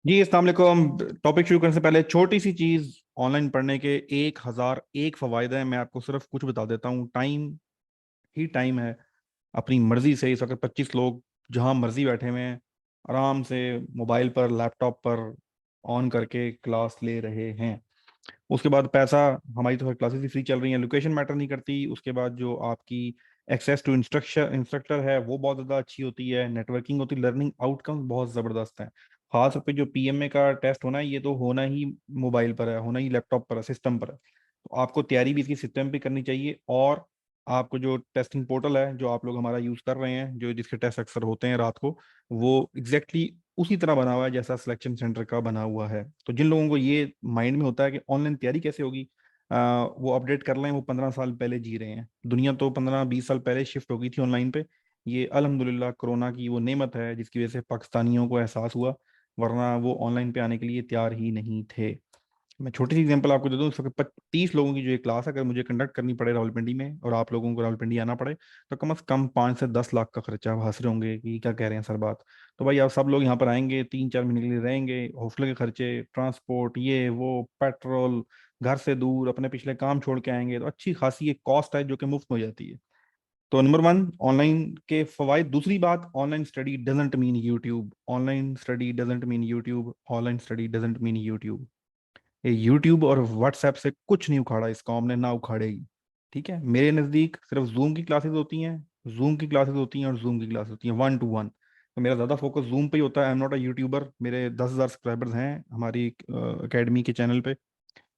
जी अस्सलाम वालेकुम। टॉपिक शुरू करने से पहले छोटी सी चीज, ऑनलाइन पढ़ने के 1001 फवायद हैं। मैं आपको सिर्फ कुछ बता देता हूँ। टाइम ही टाइम है। अपनी मर्जी से इस वक्त 25 लोग जहां मर्जी बैठे हुए हैं, आराम से मोबाइल पर लैपटॉप पर ऑन करके क्लास ले रहे हैं। उसके बाद पैसा, हमारी तो क्लासेस ही फ्री चल रही हैं, लोकेशन मैटर नहीं करती। उसके बाद जो आपकी एक्सेस टू इंस्ट्रक्टर है वो बहुत ज़्यादा अच्छी होती है, नेटवर्किंग होती है, लर्निंग आउटकम बहुत ज़बरदस्त है। खास तौर पे जो पीएमए का टेस्ट होना है, ये तो होना ही मोबाइल पर है, होना ही लैपटॉप पर है, सिस्टम पर है। तो आपको तैयारी भी इसकी सिस्टम पे करनी चाहिए। और आपको जो टेस्टिंग पोर्टल है जो आप लोग हमारा यूज़ कर रहे हैं, जो जिसके टेस्ट अक्सर होते हैं रात को, वो एग्जैक्टली उसी तरह बना हुआ है जैसा सिलेक्शन सेंटर का बना हुआ है। तो जिन लोगों को ये माइंड में होता है कि ऑनलाइन तैयारी कैसे होगी, वो अपडेट कर लें। वो 15 साल पहले जी रहे हैं। दुनिया तो 15-20 साल पहले शिफ्ट हो गई थी ऑनलाइन पे। ये अल्हम्दुलिल्लाह कोरोना की वो नेमत है जिसकी वजह से पाकिस्तानियों को एहसास हुआ, वरना वो ऑनलाइन पे आने के लिए तैयार ही नहीं थे। मैं छोटी सी एग्जांपल आपको दे दूं। इस वक्त 30 लोगों की जो ये क्लास है, अगर मुझे कंडक्ट करनी पड़े रावलपिंडी में और आप लोगों को रावलपिंडी आना पड़े, तो कम से कम 5 से 10 लाख का खर्चा। आप हंस रहे होंगे कि क्या कह रहे हैं सर बात। तो भाई आप सब लोग यहाँ पर आएंगे, 3-4 महीने के लिए रहेंगे, हॉस्टल के खर्चे, ट्रांसपोर्ट, ये वो, पेट्रोल, घर से दूर, अपने पिछले काम छोड़ के आएंगे, तो अच्छी खासी एक कॉस्ट है जो कि मुफ्त हो जाती है। तो नंबर वन, ऑनलाइन के फवाइद। दूसरी बात, online study doesn't mean YouTube. Online study doesn't mean YouTube. Online study doesn't mean YouTube. ये यूट्यूब और व्हाट्सएप से कुछ नहीं उखाड़ा इस कॉम ने, ना उखाड़ेगी। ठीक है, मेरे नज़दीक सिर्फ जूम की क्लासेस होती हैं। जूम की क्लासेस होती हैं और जूम की क्लासेस होती हैं 1-to-1। तो मेरा ज़्यादा फोकस जूम पे ही होता है। I am not a YouTuber. मेरे 10,000 सब्सक्राइबर्स हैं हमारी एकेडमी के चैनल पे,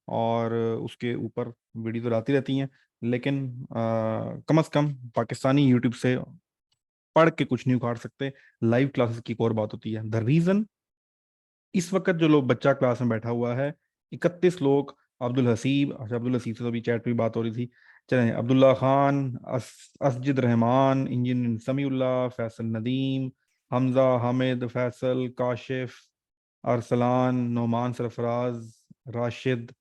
और उसके ऊपर वीडियो तो आती रहती हैं। लेकिन कम अज़ कम पाकिस्तानी यूट्यूब से पढ़ के कुछ नहीं उखाड़ सकते। लाइव क्लासेस की एक और बात होती है। द रीज़न, इस वक्त जो लोग बच्चा क्लास में बैठा हुआ है, 31 लोग, अब्दुल हसीब, अच्छा अब्दुल हसीब से तो अभी चैट पे भी बात हो रही थी, चलें, अब्दुल्ला खान, असजिद रहमान, इंजीनियर समीउल्लाह, फैसल नदीम, हमजा, हामिद, फैसल, काशिफ, अरसलान, नोमान सरफराज, राशिद,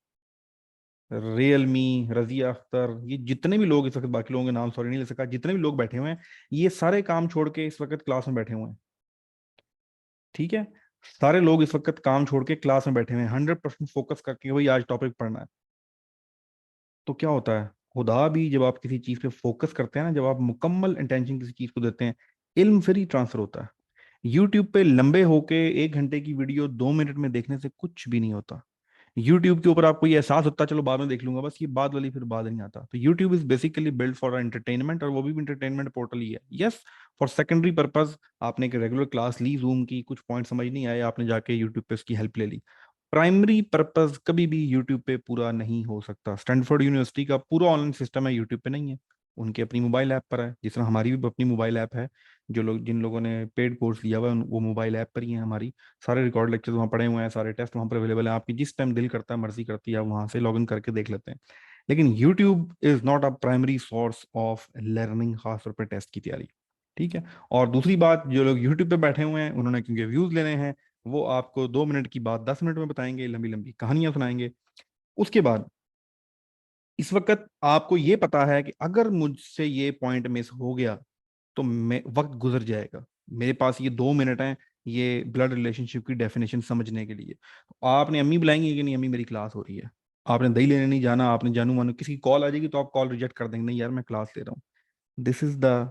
रियलमी, रजिया अख्तर, ये जितने भी लोग इस वक्त, बाकी लोगों के नाम सॉरी नहीं ले सका, जितने भी लोग बैठे हुए हैं, ये सारे काम छोड़ के इस वक्त क्लास में बैठे हुए हैं। ठीक है, सारे लोग इस वक्त काम छोड़ के क्लास में बैठे हुए हैं 100% फोकस करके, भाई आज टॉपिक पढ़ना है। तो क्या होता है, खुदा भी जब आप किसी चीज पे फोकस करते हैं ना, जब आप मुकम्मल इंटेंशन किसी चीज को देते हैं, इल्म फिर ही ट्रांसफर होता है। यूट्यूब पे लंबे होके 1 घंटे की वीडियो 2 मिनट में देखने से कुछ भी नहीं होता। यूट्यूब के ऊपर आपको ये एहसास होता है चलो बाद में देख लूंगा, बस ये बाद वाली फिर बाद नहीं आता। तो YouTube is basically build for entertainment, और वो भी इंटरटेनमेंट पोर्टल ही है। यस, फॉर सेकेंडरी पर्पज आपने एक रेगुलर क्लास ली जूम की, कुछ पॉइंट समझ नहीं आए, आपने जाके यूट्यूब पे उसकी हेल्प ले ली। प्राइमरी पर्पस कभी भी यूट्यूब पे पूरा नहीं हो सकता। स्टैनफोर्ड यूनिवर्सिटी का पूरा ऑनलाइन सिस्टम है, यूट्यूब पे नहीं है। उनके अपनी मोबाइल ऐप पर है, जिस तरह हमारी भी अपनी मोबाइल ऐप है। जो लोग, जिन लोगों ने पेड कोर्स लिया हुआ है, वो मोबाइल ऐप पर ही है हमारी। सारे रिकॉर्ड लेक्चर्स वहाँ पड़े हुए हैं, सारे टेस्ट वहाँ पर अवेलेबल है। आपकी जिस टाइम दिल करता है, मर्जी करती है, आप वहाँ से लॉग इन करके देख लेते हैं। लेकिन YouTube is not a primary source of learning, खासतौर पर टेस्ट की तैयारी। ठीक है। और दूसरी बात, जो लोग यूट्यूब पे बैठे हुए हैं, उन्होंने क्योंकि व्यूज लेने हैं, वो आपको 2 मिनट की बात 10 मिनट में बताएंगे, लंबी लंबी कहानियां सुनाएंगे। उसके बाद इस वक्त आपको ये पता है कि अगर मुझसे ये पॉइंट मिस हो गया तो मैं वक्त गुजर जाएगा। मेरे पास ये 2 मिनट हैं ये ब्लड रिलेशनशिप की डेफिनेशन समझने के लिए। तो आपने अम्मी बुलाएंगे कि नहीं, अम्मी मेरी क्लास हो रही है। आपने दही लेने नहीं जाना, आपने जानू मानू किसी की कॉल आ जाएगी तो आप कॉल रिजेक्ट कर देंगे, नहीं यार मैं क्लास ले रहा हूँ। This is the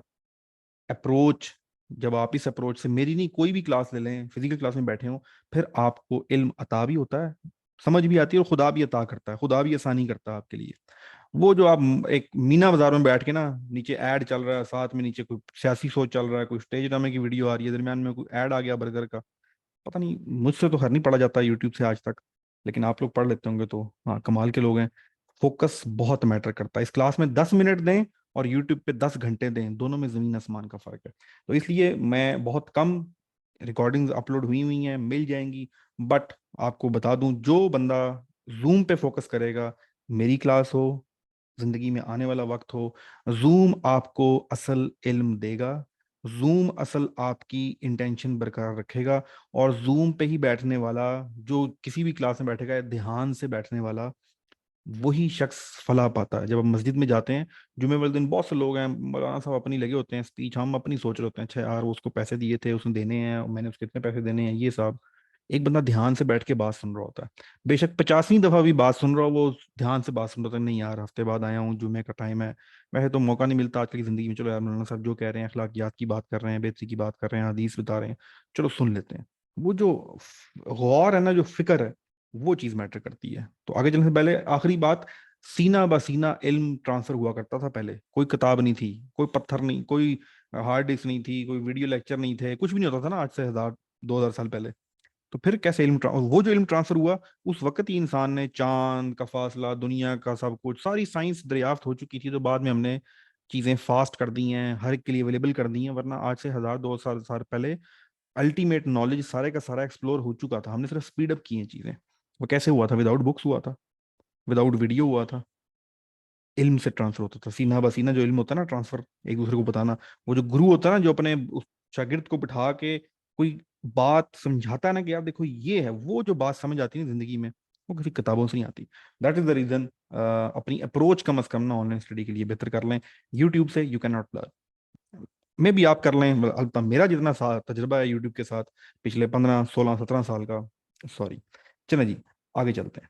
approach. जब आप इस अप्रोच से, मेरी नहीं कोई भी क्लास ले लें, फिजिकल क्लास में बैठे हो, फिर आपको इल्म अता भी होता है, समझ भी आती है, और खुदा भी अता करता है, खुदा भी आसानी करता है आपके लिए। वो जो आप एक मीना बाजार में बैठ के ना, नीचे ऐड चल रहा है, साथ में नीचे कोई सियासी सोच चल रहा है, कोई स्टेज ड्रामे की वीडियो आ रही है, दरमियान में कोई ऐड आ गया बर्गर का, पता नहीं, मुझसे तो खैर नहीं पढ़ा जाता यूट्यूब से आज तक, लेकिन आप लोग पढ़ लेते होंगे तो हाँ, कमाल के लोग हैं। फोकस बहुत मैटर करता है। इस क्लास में 10 मिनट दें और यूट्यूब पे 10 घंटे दें, दोनों में जमीन आसमान का फर्क है। तो इसलिए मैं बहुत कम, रिकॉर्डिंग्स अपलोड हुई हुई हैं, मिल जाएंगी। बट आपको बता दूं, जो बंदा जूम पे फोकस करेगा, मेरी क्लास हो, जिंदगी में आने वाला वक्त हो, जूम आपको असल इल्म देगा। जूम असल आपकी इंटेंशन बरकरार रखेगा। और जूम पे ही बैठने वाला, जो किसी भी क्लास में बैठेगा, ध्यान से बैठने वाला, वही शख्स फला पाता है। जब हम मस्जिद में जाते हैं जुमे वाले दिन, बहुत से लोग हैं, मौलाना साहब अपनी लगे होते हैं स्पीच, हम अपनी सोच रहे होते हैं, अच्छा यार वो उसको पैसे दिए थे, उसने देने हैं, मैंने उसके इतने पैसे देने हैं, ये साहब। एक बंदा ध्यान से बैठ के बात सुन रहा होता है, बेशक 50वीं दफा भी बात सुन रहा हो, वो ध्यान से बात सुन रहा होता है, नहीं यार हफ्ते बाद आया हूँ, जुम्मे का टाइम है, वैसे तो मौका नहीं मिलता आजकल की जिंदगी में, चलो यार मौलाना साहब जो कह रहे हैं, अखलाकियात की बात कर रहे हैं, बेहतरी की बात कर रहे हैं, हदीस बता रहे हैं, चलो सुन लेते हैं। वो जो गौर है ना, जो फिक्र है, वो चीज मैटर करती है। तो आगे चलने से पहले आखिरी बात, सीना बसीना इल्म ट्रांसफर हुआ करता था पहले, कोई किताब नहीं थी, कोई पत्थर नहीं, कोई हार्ड डिस्क नहीं थी, कोई वीडियो लेक्चर नहीं थे, कुछ भी नहीं होता था ना आज से 1000 2000 साल पहले। तो फिर कैसे वो जो इल्म ट्रांसफर हुआ, उस वक्त ही इंसान ने चांद का फासला, दुनिया का सब कुछ, सारी साइंस दरियाफ्त हो चुकी थी, तो बाद में हमने चीजें फास्ट कर दी हैं, हर एक के लिए अवेलेबल कर दी हैं, वरना आज से 1000 2000 साल पहले अल्टीमेट नॉलेज सारे का सारा एक्सप्लोर हो चुका था, हमने सिर्फ स्पीड अप की हैं चीजें। वो कैसे हुआ था? विदाउट बुक्स हुआ था, विदाउट वीडियो हुआ था, इल्म से ट्रांसफर होता था, सीना बसीना जो इल्म होता है ना, ट्रांसफर, एक दूसरे को बताना। वो जो गुरु होता है ना, जो अपने उस शागिर्द को बिठा के कोई बात समझाता है ना कि यार देखो ये है, वो जो बात समझ आती है ना जिंदगी में, वो किसी किताबों से नहीं आती। दैट इज द रीजन, अपनी अप्रोच कम अज कम ना ऑनलाइन स्टडी के लिए बेहतर कर लें। यूट्यूब से यू कैन नॉट लर्न, मे भी आप कर लें, अलबत्ता मेरा जितना तजुर्बा है यूट्यूब के साथ, पिछले 15 16 17 साल का, सॉरी। चलें जी, आगे चलते हैं।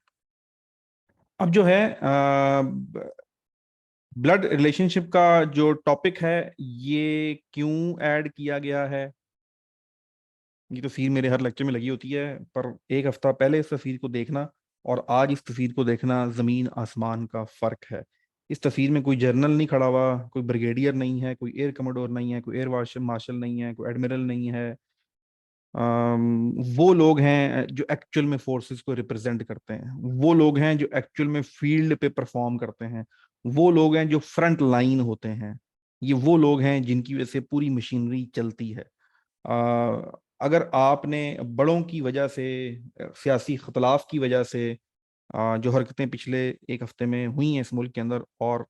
अब जो है ब्लड रिलेशनशिप का जो टॉपिक है, ये क्यों ऐड किया गया है? ये तस्वीर मेरे हर लेक्चर में लगी होती है, पर एक हफ्ता पहले इस तस्वीर को देखना और आज इस तस्वीर को देखना, जमीन आसमान का फर्क है। इस तस्वीर में कोई जर्नल नहीं खड़ा हुआ, कोई ब्रिगेडियर नहीं है, कोई एयर कमोडोर नहीं है, कोई एयर मार्शल मार्शल नहीं है, कोई एडमिरल नहीं है। वो लोग हैं जो एक्चुअल में फोर्सेस को रिप्रेजेंट करते हैं, वो लोग हैं जो एक्चुअल में फील्ड पे परफॉर्म करते हैं, वो लोग हैं जो फ्रंट लाइन होते हैं, ये वो लोग हैं जिनकी वजह से पूरी मशीनरी चलती है। अगर आपने बड़ों की वजह से, सियासी इख्तलाफ की वजह से, जो हरकतें पिछले एक हफ्ते में हुई हैं इस मुल्क के अंदर, और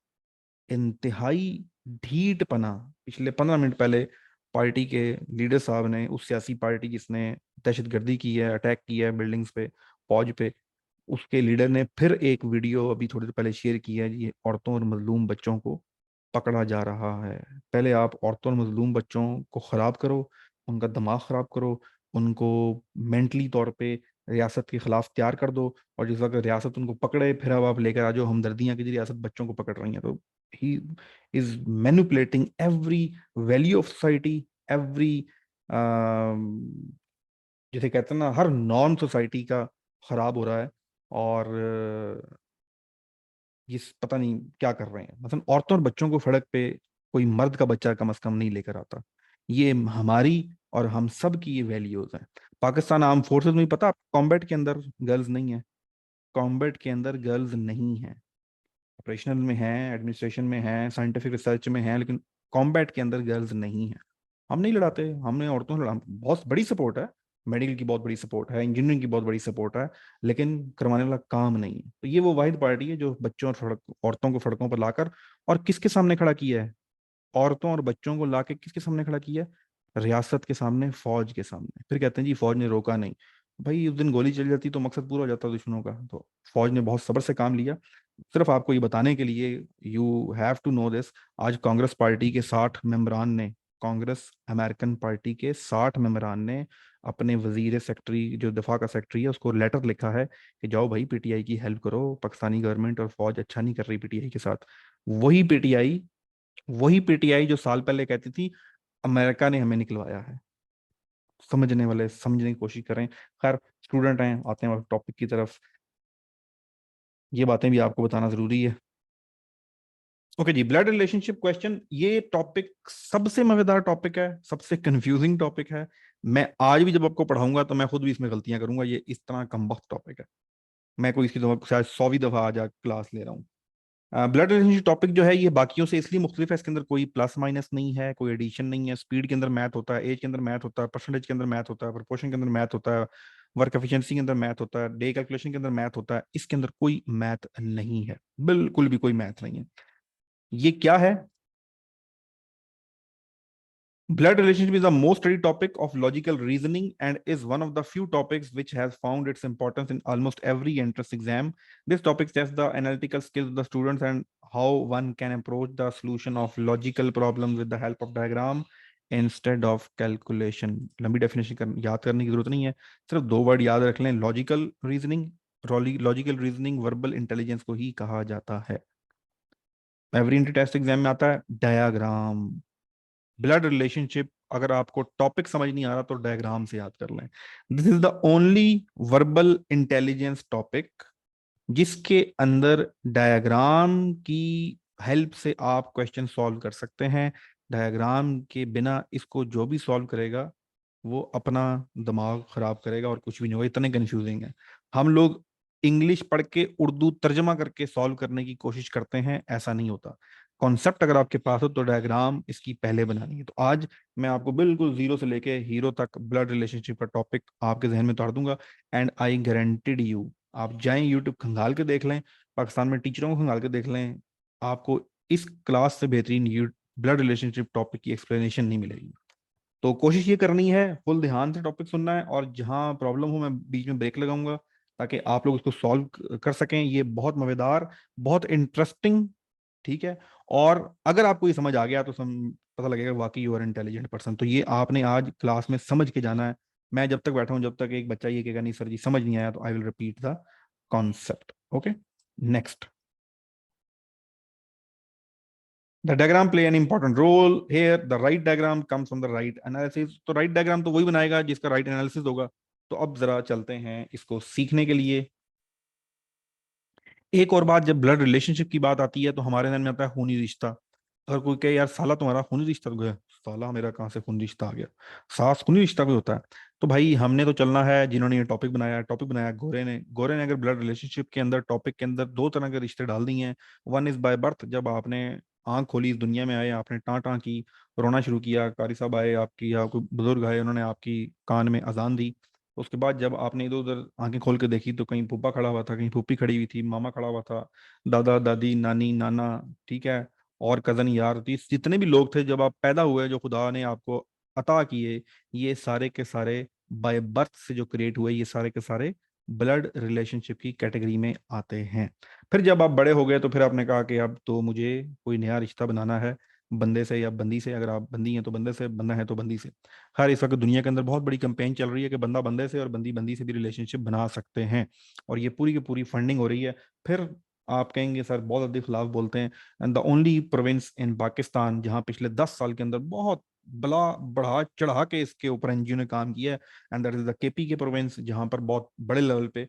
इंतहाई ढीठपना, पिछले 15 मिनट पहले पार्टी के लीडर साहब ने, उस सियासी पार्टी जिसने दहशतगर्दी की है, अटैक किया है बिल्डिंग्स पे, फौज पे, उसके लीडर ने फिर एक वीडियो अभी थोड़ी देर पहले शेयर किया है, ये औरतों और मजलूम बच्चों को पकड़ा जा रहा है। पहले आप औरतों और मजलूम बच्चों को खराब करो, उनका दिमाग खराब करो, उनको मेंटली तौर पे रियासत के खिलाफ तैयार कर दो, और जिस वक्त रियासत उनको पकड़े, फिर अब आप लेकर आ जाओ हमदर्दियां की रियासत बच्चों को पकड़ रही है। तो he is manipulating every value of society, every, जिसे कहते हैं ना, हर नॉर्म सोसाइटी का खराब हो रहा है। और ये पता नहीं क्या कर रहे हैं, मतलब औरतों और बच्चों को सड़क पे कोई मर्द का बच्चा कम से कम नहीं लेकर आता। ये हमारी और हम सब की ये वैल्यूज हैं। पाकिस्तान आर्म फोर्सेस में पता, कॉम्बैट के अंदर गर्ल्स नहीं है, कॉम्बैट के अंदर गर्ल्स नहीं है, ऑपरेशनल में है, एडमिनिस्ट्रेशन में है, साइंटिफिक रिसर्च में है, लेकिन कॉम्बैट के अंदर गर्ल्स नहीं है। हम नहीं लड़ाते, हमने औरतों से लड़ा, बहुत बड़ी सपोर्ट है, मेडिकल की बहुत बड़ी सपोर्ट है, इंजीनियरिंग की बहुत बड़ी सपोर्ट है, लेकिन करवाने वाला काम नहीं है। तो ये वो वाहिद पार्टी है जो बच्चों और औरतों को सड़कों पर लाकर, और किसके सामने खड़ा किया है? औरतों और बच्चों को लाके किसके सामने खड़ा किया है? रियासत के सामने, फौज के सामने। फिर कहते हैं जी फौज ने रोका नहीं। भाई उस दिन गोली चल जाती तो मकसद पूरा हो जाता दुश्मनों का। तो फौज ने बहुत सब्र से काम लिया। सिर्फ आपको ये बताने के लिए, you have to know this, आज कांग्रेस पार्टी के 60 मेंबरान ने, कांग्रेस अमेरिकन पार्टी के 60 मेंबरान ने अपने वजीर सेक्रेटरी, जो दफा का सेक्रेटरी है, उसको लेटर लिखा है कि जाओ भाई पीटीआई की हेल्प करो, पाकिस्तानी गवर्नमेंट और फौज अच्छा नहीं कर रही पीटीआई के साथ। वही पीटीआई, वही पीटीआई जो साल पहले कहती थी अमेरिका ने हमें निकलवाया है। समझने वाले समझने की कोशिश करें। खैर, स्टूडेंट हैं, आते हैं टॉपिक की तरफ, ये बातें भी आपको बताना जरूरी है। ओके जी, ब्लड रिलेशनशिप क्वेश्चन, ये टॉपिक सबसे मजेदार टॉपिक है, सबसे कंफ्यूजिंग टॉपिक है। मैं आज भी जब आपको पढ़ाऊंगा तो मैं खुद भी इसमें गलतियां करूंगा, ये इस तरह कमबख्त टॉपिक है। मैं कोई इसकी शायद 100वीं दफा आज क्लास ले रहा हूँ। ब्लड रिलेशनशिप टॉपिक जो है, ये बाकियों से इसलिए मुख्तलिफ है, इसके अंदर कोई प्लस माइनस नहीं है, कोई एडिशन नहीं है। स्पीड के अंदर मैथ होता है, एज के अंदर मैथ होता है, परसेंटेज के अंदर मैथ होता है, प्रोपोर्शन के अंदर मैथ होता है, वर्क एफिशिएंसी के अंदर मैथ होता है, डे कैलकुलेशन के अंदर मैथ होता है। इसके अंदर कोई मैथ नहीं है, बिल्कुल भी कोई मैथ नहीं है। ये क्या है? Blood relationship is the most studied topic of logical reasoning and is one of the few topics which has found its importance in almost every entrance exam. This topic tests the analytical skills of the students and how one can approach the solution of logical problems with the help of diagram. Instead of calculation. लंबी definition याद करने की जरूरत नहीं है, सिर्फ 2 word याद रख लें, logical reasoning. Logical reasoning verbal intelligence को ही कहा जाता है। एवरी इंटर टेस्ट एग्जाम में आता है डायाग्राम, ब्लड रिलेशनशिप। अगर आपको टॉपिक समझ नहीं आ रहा तो डायग्राम से याद कर लें। This is the only verbal intelligence topic जिसके अंदर डायग्राम की हेल्प से आप क्वेश्चन सॉल्व कर सकते हैं। डायग्राम के बिना इसको जो भी सॉल्व करेगा वो अपना दिमाग खराब करेगा और कुछ भी नहीं होगा, इतने कंफ्यूजिंग है। हम लोग इंग्लिश पढ़ के उर्दू तर्जमा करके सॉल्व करने की कोशिश करते हैं, ऐसा नहीं होता। कॉन्सेप्ट अगर आपके पास हो तो डायग्राम इसकी पहले बनानी है। तो आज मैं आपको बिल्कुल जीरो से लेके हीरो तक ब्लड रिलेशनशिप का टॉपिक आपके जहन में उतार दूंगा। एंड आई गारंटीड यू, आप जाएं यूट्यूब खंगाल के देख लें, पाकिस्तान में टीचरों को खंगाल के देख लें, आपको इस क्लास से बेहतरीन ब्लड रिलेशनशिप टॉपिक की एक्सप्लेनेशन नहीं मिलेगी। तो कोशिश ये करनी है फुल ध्यान से टॉपिक सुनना है, और जहां प्रॉब्लम हो मैं बीच में ब्रेक लगाऊंगा ताकि आप लोग इसको सॉल्व कर सकें। ये बहुत मजेदार, बहुत इंटरेस्टिंग, ठीक है। और अगर आपको ये समझ आ गया तो पता लगेगा वाकई यू आर इंटेलिजेंट पर्सन। तो ये आपने आज क्लास में समझ के जाना है। मैं जब तक बैठा हूं, जब तक एक बच्चा ये कहेगा नहीं सर जी समझ नहीं आया, तो I will repeat the concept. Okay, next. The diagram play an important role here. The right diagram comes from the right analysis. तो right diagram तो वही बनाएगा जिसका right analysis होगा। तो अब जरा चलते हैं इसको सीखने के लिए। एक और बात, जब ब्लड रिलेशनशिप की बात आती है तो हमारे मन में आता है खूनी रिश्ता। अगर कोई कहे यार साला तुम्हारा खूनी रिश्ता तो गया, साला मेरा कहाँ से खूनी रिश्ता आ गया, सास खूनी रिश्ता भी होता है। तो भाई हमने तो चलना है, जिन्होंने ये टॉपिक बनाया गोरे ने अगर ब्लड रिलेशनशिप के अंदर टॉपिक के अंदर 2 तरह के रिश्ते डाल दिए हैं। वन इज बाय बर्थ, जब आपने आंख खोली इस दुनिया में आए, आपने टाँ टाँ की, रोना शुरू किया, कारी साहब आए आपकी या कोई बुजुर्ग आए, उन्होंने आपकी कान में अजान दी। उसके बाद जब आपने इधर उधर आंखें खोल के देखी तो कहीं फूफा खड़ा हुआ था, कहीं फूफी खड़ी हुई थी, मामा खड़ा हुआ था, दादा दादी नानी नाना, ठीक है, और कजन यार, तो ये जितने भी लोग थे जब आप पैदा हुए, जो खुदा ने आपको अता किए, ये सारे के सारे बाय बर्थ से जो क्रिएट हुए, ये सारे के सारे ब्लड रिलेशनशिप की कैटेगरी में आते हैं। फिर जब आप बड़े हो गए तो फिर आपने कहा कि अब तो मुझे कोई नया रिश्ता बनाना है, बंदे से या बंदी से। अगर आप बंदी हैं तो बंदे से, बंदा है तो बंदी से। हर इस वक्त दुनिया के अंदर बहुत बड़ी कैंपेन चल रही है कि बंदा बंदे से और बंदी बंदी से भी रिलेशनशिप बना सकते हैं, और ये पूरी की पूरी फंडिंग हो रही है। फिर आप कहेंगे सर बहुत अधिक खिलाफ बोलते हैं। एंड द ओनली प्रोविंस इन पाकिस्तान जहां पिछले 10 साल के अंदर बहुत बड़ा बढ़ा चढ़ा के इसके ऊपर एनजीओ ने काम किया है, and that is the KP के प्रोविंस, जहां पर बहुत बड़े लेवल पे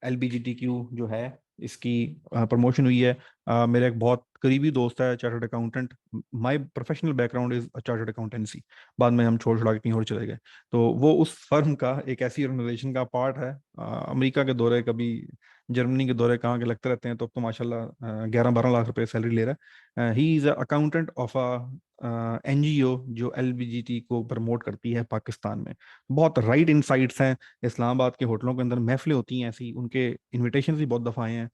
LBGTQ जो है इसकी प्रमोशन हुई है। मेरा एक बहुत करीबी दोस्त है, chartered accountant. My professional background is chartered accountancy. बाद में हम छोड़ छुड़ा के कहीं और चले गए। तो वो उस फर्म का एक ऐसी ऑर्गेनाइजेशन का पार्ट है। अमेरिका के दौरे, कभी जर्मनी के दौरे कहाँ के लगते रहते हैं। तो अब तो माशाल्लाह 11-12 लाख रुपए सैलरी ले रहा है। He is accountant of a NGO जो LBGT को प्रमोट करती है पाकिस्तान में। बहुत राइट इनसाइट्स हैं। इस्लामाबाद के होटलों के अंदर महफिलें होती हैं ऐसी, उनके इनविटेशन भी बहुत दफ़ा आए हैं।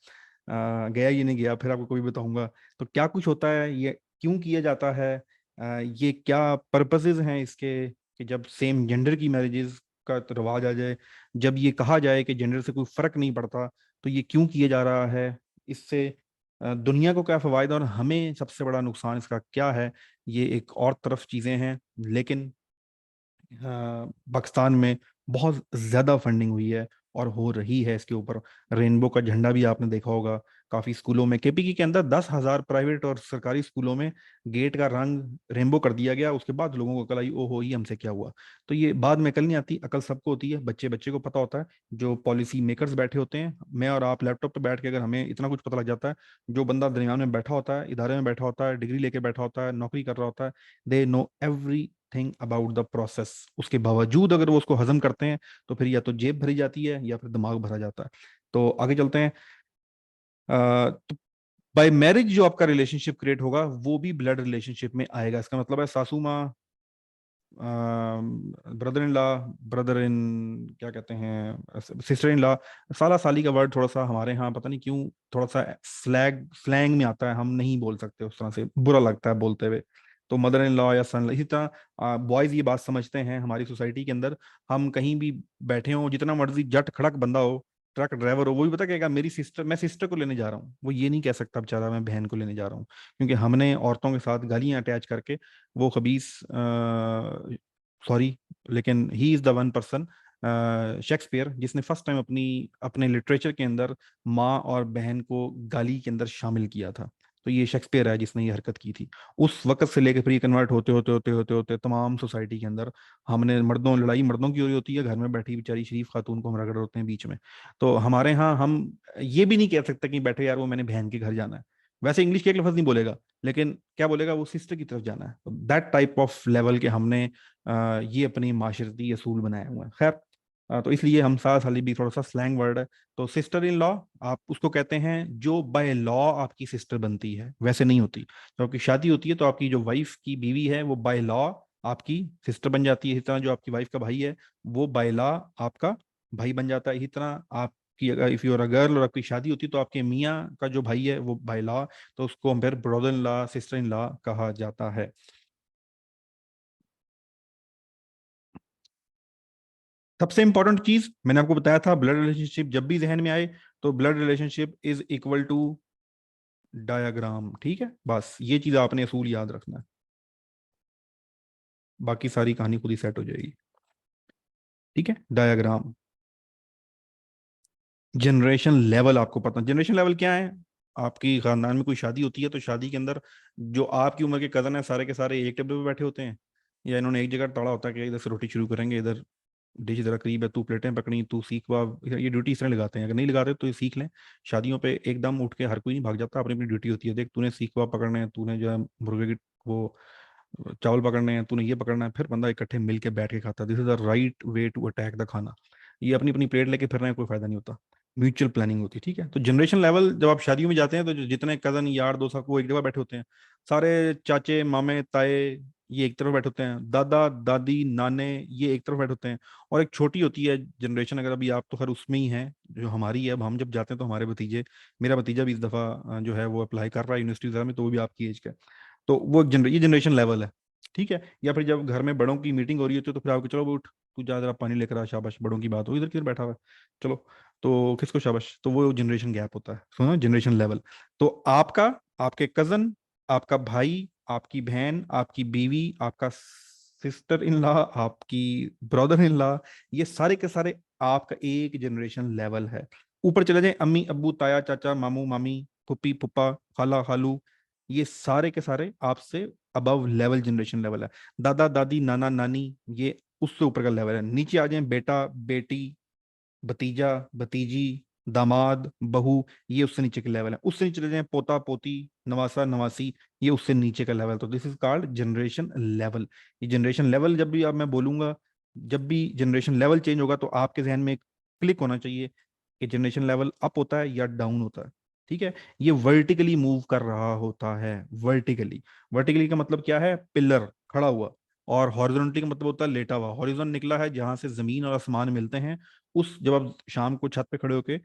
गया ये नहीं गया, फिर आपको कभी बताऊंगा। तो क्या कुछ होता है, ये क्यों किया जाता है, ये क्या पर्पसेस हैं इसके, कि जब सेम जेंडर की मैरिजेस का तो रिवाज आ जाए, जब ये कहा जाए कि जेंडर से कोई फर्क नहीं पड़ता, तो ये क्यों किया जा रहा है, इससे दुनिया को क्या फ़वायदा और हमें सबसे बड़ा नुकसान इसका क्या है। ये एक और तरफ चीज़ें हैं, लेकिन पाकिस्तान में बहुत ज्यादा फंडिंग हुई है और हो रही है इसके ऊपर। रेनबो का झंडा भी आपने देखा होगा काफी स्कूलों में। केपीकी के अंदर 10,000 प्राइवेट और सरकारी स्कूलों में गेट का रंग रेनबो कर दिया गया। उसके बाद लोगों को कल आई ओ हो ही हमसे क्या हुआ। तो ये बाद में कल नहीं आती, अकल सबको होती है, बच्चे बच्चे को पता होता है। जो पॉलिसी मेकर्स बैठे होते हैं, मैं और आप लैपटॉप पे बैठ के अगर हमें इतना कुछ पता लग जाता है, जो बंदा दरमियान में बैठा होता है, इदारे में बैठा होता है, डिग्री लेके बैठा होता है, नौकरी कर रहा होता है, they know every thing about the process. उसके बावजूद अगर वो उसको हजम करते हैं तो फिर या तो जेब भरी जाती है या फिर दिमाग भरा जाता है। तो आगे चलते हैं। तो बाय मैरिज जो आपका रिलेशनशिप क्रिएट होगा वो भी ब्लड रिलेशनशिप में आएगा। इसका मतलब है सासू माँ, brother in law, brother in, क्या कहते हैं, सिस्टर इन लॉ। साला साली का वर्ड थोड़ा सा हमारे यहाँ पता नहीं क्यों थोड़ा सा स्लैंग में आता है, हम नहीं बोल सकते उस तरह से, बुरा लगता है बोलते हुए। तो मदर इन लॉ या सन, इसी तरह बॉयज ये बात समझते हैं हमारी सोसाइटी के अंदर। हम कहीं भी बैठे हों, जितना मर्जी जट खड़क बंदा हो, ट्रक ड्राइवर हो, वो भी पता कहेगा मेरी सिस्टर, मैं सिस्टर को लेने जा रहा हूँ, वो ये नहीं कह सकता बेचारा मैं बहन को लेने जा रहा हूँ, क्योंकि हमने औरतों के साथ गालियां अटैच करके वो खबीस, सॉरी, लेकिन ही is the one person, Shakespeare, जिसने फर्स्ट टाइम अपनी अपने लिटरेचर के अंदर माँ और बहन को गाली के अंदर शामिल किया था। तो ये शेक्सपियर है जिसने ये हरकत की थी। उस वक्त से लेकर फिर ये कन्वर्ट होते होते होते होते होते तमाम सोसाइटी के अंदर हमने मर्दों, लड़ाई मर्दों की हो रही होती है, घर में बैठी बेचारी शरीफ खातून को हम रगड़ होते हैं बीच में। तो हमारे यहाँ हम ये भी नहीं कह सकते कि बैठो यार वो मैंने बहन के घर जाना है, वैसे इंग्लिश के एक लफ्ज नहीं बोलेगा, लेकिन क्या बोलेगा, वो सिस्टर की तरफ जाना है। दैट टाइप ऑफ लेवल के हमने ये अपनी माशरती असूल बनाए हुए हैं। खैर, तो इसलिए हम साथ साली भी थोड़ा सा स्लैंग वर्ड है। तो सिस्टर इन लॉ आप उसको कहते हैं जो बाय लॉ आपकी सिस्टर बनती है, वैसे नहीं होती। जब आपकी शादी होती है तो आपकी जो वाइफ की बीवी है वो बाय लॉ आपकी सिस्टर बन जाती है। इस तरह जो आपकी वाइफ का भाई है वो बाय लॉ आपका भाई बन जाता है। इसी तरह आपकी अगर इफ यूर अ गर्ल और आपकी शादी होती है तो आपके मियाँ का जो भाई है वो बाय लॉ, तो उसको हम फिर brother in law, sister in law कहा जाता है। सबसे इंपॉर्टेंट चीज मैंने आपको बताया था, ब्लड रिलेशनशिप जब भी जहन में आए तो blood relationship is equal to diagram. ठीक है, बस ये चीज आपने असूल याद रखना है, बाकी सारी कहानी खुद ही सेट हो जाएगी। ठीक है, डायाग्राम। जनरेशन लेवल आपको पता, जनरेशन लेवल क्या है? आपकी खानदान में कोई शादी होती है तो शादी के अंदर जो आपकी उम्र के कजन है सारे के सारे एक टेबल पे बैठे होते हैं, या इन्होंने एक जगह तोड़ा होता है कि इधर से रोटी शुरू करेंगे, इधर डिश जरा करीब है, तू प्लेटें पकड़ी, तू सीख वा। ये ड्यूटी इस तरह लगाते हैं, अगर नहीं लगाते तो ये सीख लें। शादियों पे एकदम उठ के हर कोई नहीं भाग जाता, अपनी अपनी ड्यूटी होती है। देख तूने सीख वा पकड़ने हैं, तूने जो है मुर्गे की वो चावल पकड़ने हैं, तूने ये पकड़ना है, फिर बंदा इकट्ठे मिल के बैठ के खाता है। This is the right way to attack the khana. ये अपनी अपनी प्लेट लेके फिरने में कोई फायदा नहीं होता। म्यूचुअल प्लानिंग होती है। ठीक है, तो जनरेशन लेवल जब आप शादियों में जाते हैं तो जितने कजन यार दोस्त आपको एक जगह बैठे होते हैं, सारे चाचे मामे ताए ये एक तरफ बैठे होते हैं, दादा दादी नाने ये एक तरफ बैठे होते हैं, और एक छोटी होती है जनरेशन, अगर अभी आप तो खैर उसमें ही हैं जो हमारी है। अब हम जब जाते हैं तो हमारे भतीजे, मेरा भतीजा भी इस दफा जो है वो अप्लाई कर रहा है यूनिवर्सिटी वगैरह में, तो वो भी आपकी एज का है। तो वो ये जनरेशन लेवल है। ठीक है, या फिर जब घर में बड़ों की मीटिंग हो रही होती है तो फिर आपको चलो उठ, तू जा जरा पानी लेकर आ, शाबाश, बड़ों की बात हो, इधर किधर बैठा हुआ है, चलो। तो किसको शाबाश, तो वो जनरेशन गैप होता है, सुनो, जनरेशन लेवल। तो आपका, आपके कजन, आपका भाई, आपकी बहन, आपकी बीवी, आपका सिस्टर इन लॉ, आपकी ब्रदर इन लॉ, ये सारे के सारे आपका एक जनरेशन लेवल है। ऊपर चले जाए, अम्मी अब्बू ताया चाचा मामू मामी फुप्पी फुप्पा खाला खालू, ये सारे के सारे आपसे अबव लेवल जनरेशन लेवल है। दादा दादी नाना नानी ये उससे ऊपर का लेवल है। नीचे आ जाए, बेटा बेटी भतीजा भतीजी दामाद बहू, ये उससे नीचे के लेवल है। उससे नीचे चले जाए, पोता पोती नवासा नवासी, ये उससे नीचे का लेवल। तो this is called generation level. ये जनरेशन लेवल जब भी अब मैं बोलूंगा, जब भी जनरेशन लेवल चेंज होगा तो आपके जहन में एक क्लिक होना चाहिए कि जनरेशन लेवल अप होता है या डाउन होता है। ठीक है, ये वर्टिकली मूव कर रहा होता है। वर्टिकली, वर्टिकली का मतलब क्या है? पिलर खड़ा हुआ। और हॉरिजॉन्टली का मतलब होता है लेटा हुआ। हॉरिजॉन निकला है जहां से जमीन और आसमान मिलते हैं। उस जब आप शाम को छत पे खड़े होके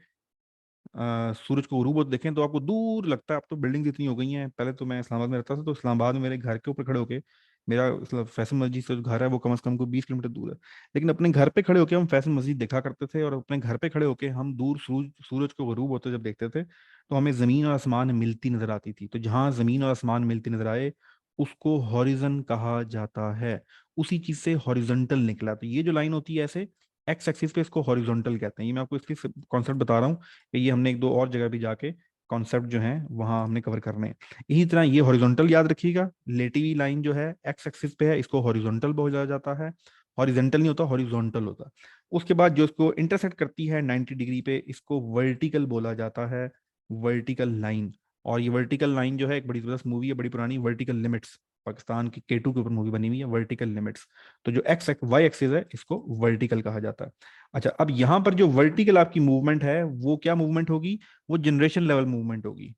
सूरज को गुरूब होते देखें तो आपको दूर लगता है। अब तो बिल्डिंग इतनी हो गई हैं, पहले तो मैं इस्लामाबाद में रहता था तो इस्लामाबाद में मेरे घर के ऊपर खड़े होके, मेरा मतलब फैसल मस्जिद से जो घर है वो कम से कम को 20 किलोमीटर दूर है, लेकिन अपने घर पे खड़े होके हम फैसल मस्जिद देखा करते थे। और अपने घर पे खड़े होके हम दूर सूरज को गुरूब होते जब देखते थे तो हमें जमीन और आसमान मिलती नजर आती थी। तो जहां जमीन और आसमान मिलती नजर आए उसको हॉरिजन कहा जाता है। उसी चीज से हॉरिजॉन्टल निकला। तो ये जो लाइन होती है ऐसे एक्स एक्सिस पे, इसको हॉरिजॉन्टल कहते हैं। ये मैं आपको इसकी कॉन्सेप्ट बता रहा हूँ कि ये हमने एक दो और जगह भी जाके कॉन्सेप्ट जो है वहां हमने कवर करने हैं। इसी तरह ये हॉरिजॉन्टल याद रखिएगा, लेटी हुई लाइन जो है एक्स एक्सिस पे है इसको हॉरिजॉन्टल बोला जाता है। हॉरिजॉन्टल नहीं होता, हॉरिजॉन्टल होता है। उसके बाद जो इसको इंटरसेक्ट करती है 90 डिग्री पे इसको वर्टिकल बोला जाता है। Vertical line. और ये वर्टिकल लाइन जो है एक बड़ी जबरदस्त मूवी है, बड़ी पुरानी, वर्टिकल लिमिट्स, पाकिस्तान की K2 के ऊपर मूवी बनी हुई है, वर्टिकल लिमिट्स। तो जो एक्स वाई एक्सिस है इसको वर्टिकल कहा जाता है। अच्छा, अब यहां पर जो वर्टिकल आपकी मूवमेंट है वो क्या मूवमेंट होगी? वो जनरेशन लेवल मूवमेंट होगी।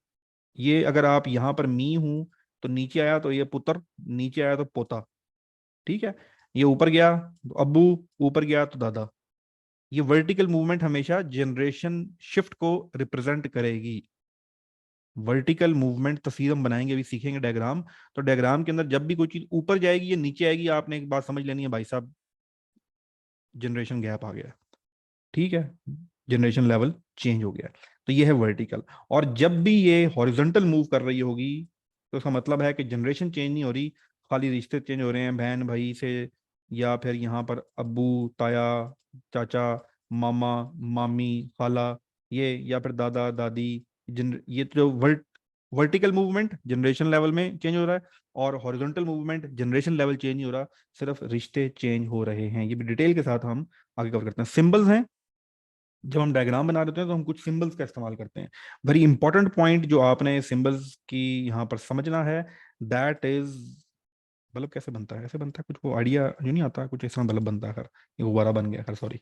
ये अगर आप यहां पर मी हूं तो नीचे आया तो ये पुत्र, नीचे आया तो पोता। ठीक है, ये ऊपर गया तो अब्बू, ऊपर गया तो दादा। ये वर्टिकल मूवमेंट हमेशा जनरेशन शिफ्ट को रिप्रेजेंट करेगी। वर्टिकल मूवमेंट तस्वीर हम बनाएंगे, अभी सीखेंगे डायग्राम। तो डायग्राम के अंदर जब भी कोई चीज ऊपर जाएगी या नीचे आएगी, आपने एक बात समझ लेनी है भाई साहब, जनरेशन गैप आ गया। ठीक है, जनरेशन लेवल चेंज हो गया है। तो ये है वर्टिकल। और जब भी ये हॉरिजॉन्टल मूव कर रही होगी तो उसका मतलब है कि जनरेशन चेंज नहीं हो रही, खाली रिश्ते चेंज हो रहे हैं बहन भाई से, या फिर यहाँ पर अब्बू ताया चाचा मामा मामी खाला, ये या फिर दादा दादी। ये जो वर्टिकल मूवमेंट जनरेशन लेवल में चेंज हो रहा है, और horizontal movement generation level change नहीं हो रहा, सिर्फ रिश्ते चेंज हो रहे हैं। ये भी डिटेल के साथ हम आगे कवर करते हैं। सिंबल्स हैं, जब हम डायग्राम बना रहे होते हैं तो हम कुछ सिंबल्स का इस्तेमाल करते हैं। वेरी इंपॉर्टेंट पॉइंट जो आपने सिंबल्स की यहाँ पर समझना है, दैट इज बल्ब कैसे बनता है, ऐसे बनता है कुछ, वो आइडिया जो नहीं आता कुछ इस तरह बल्ब बनता है। खैर ये गुब्बारा बन गया, खैर सॉरी।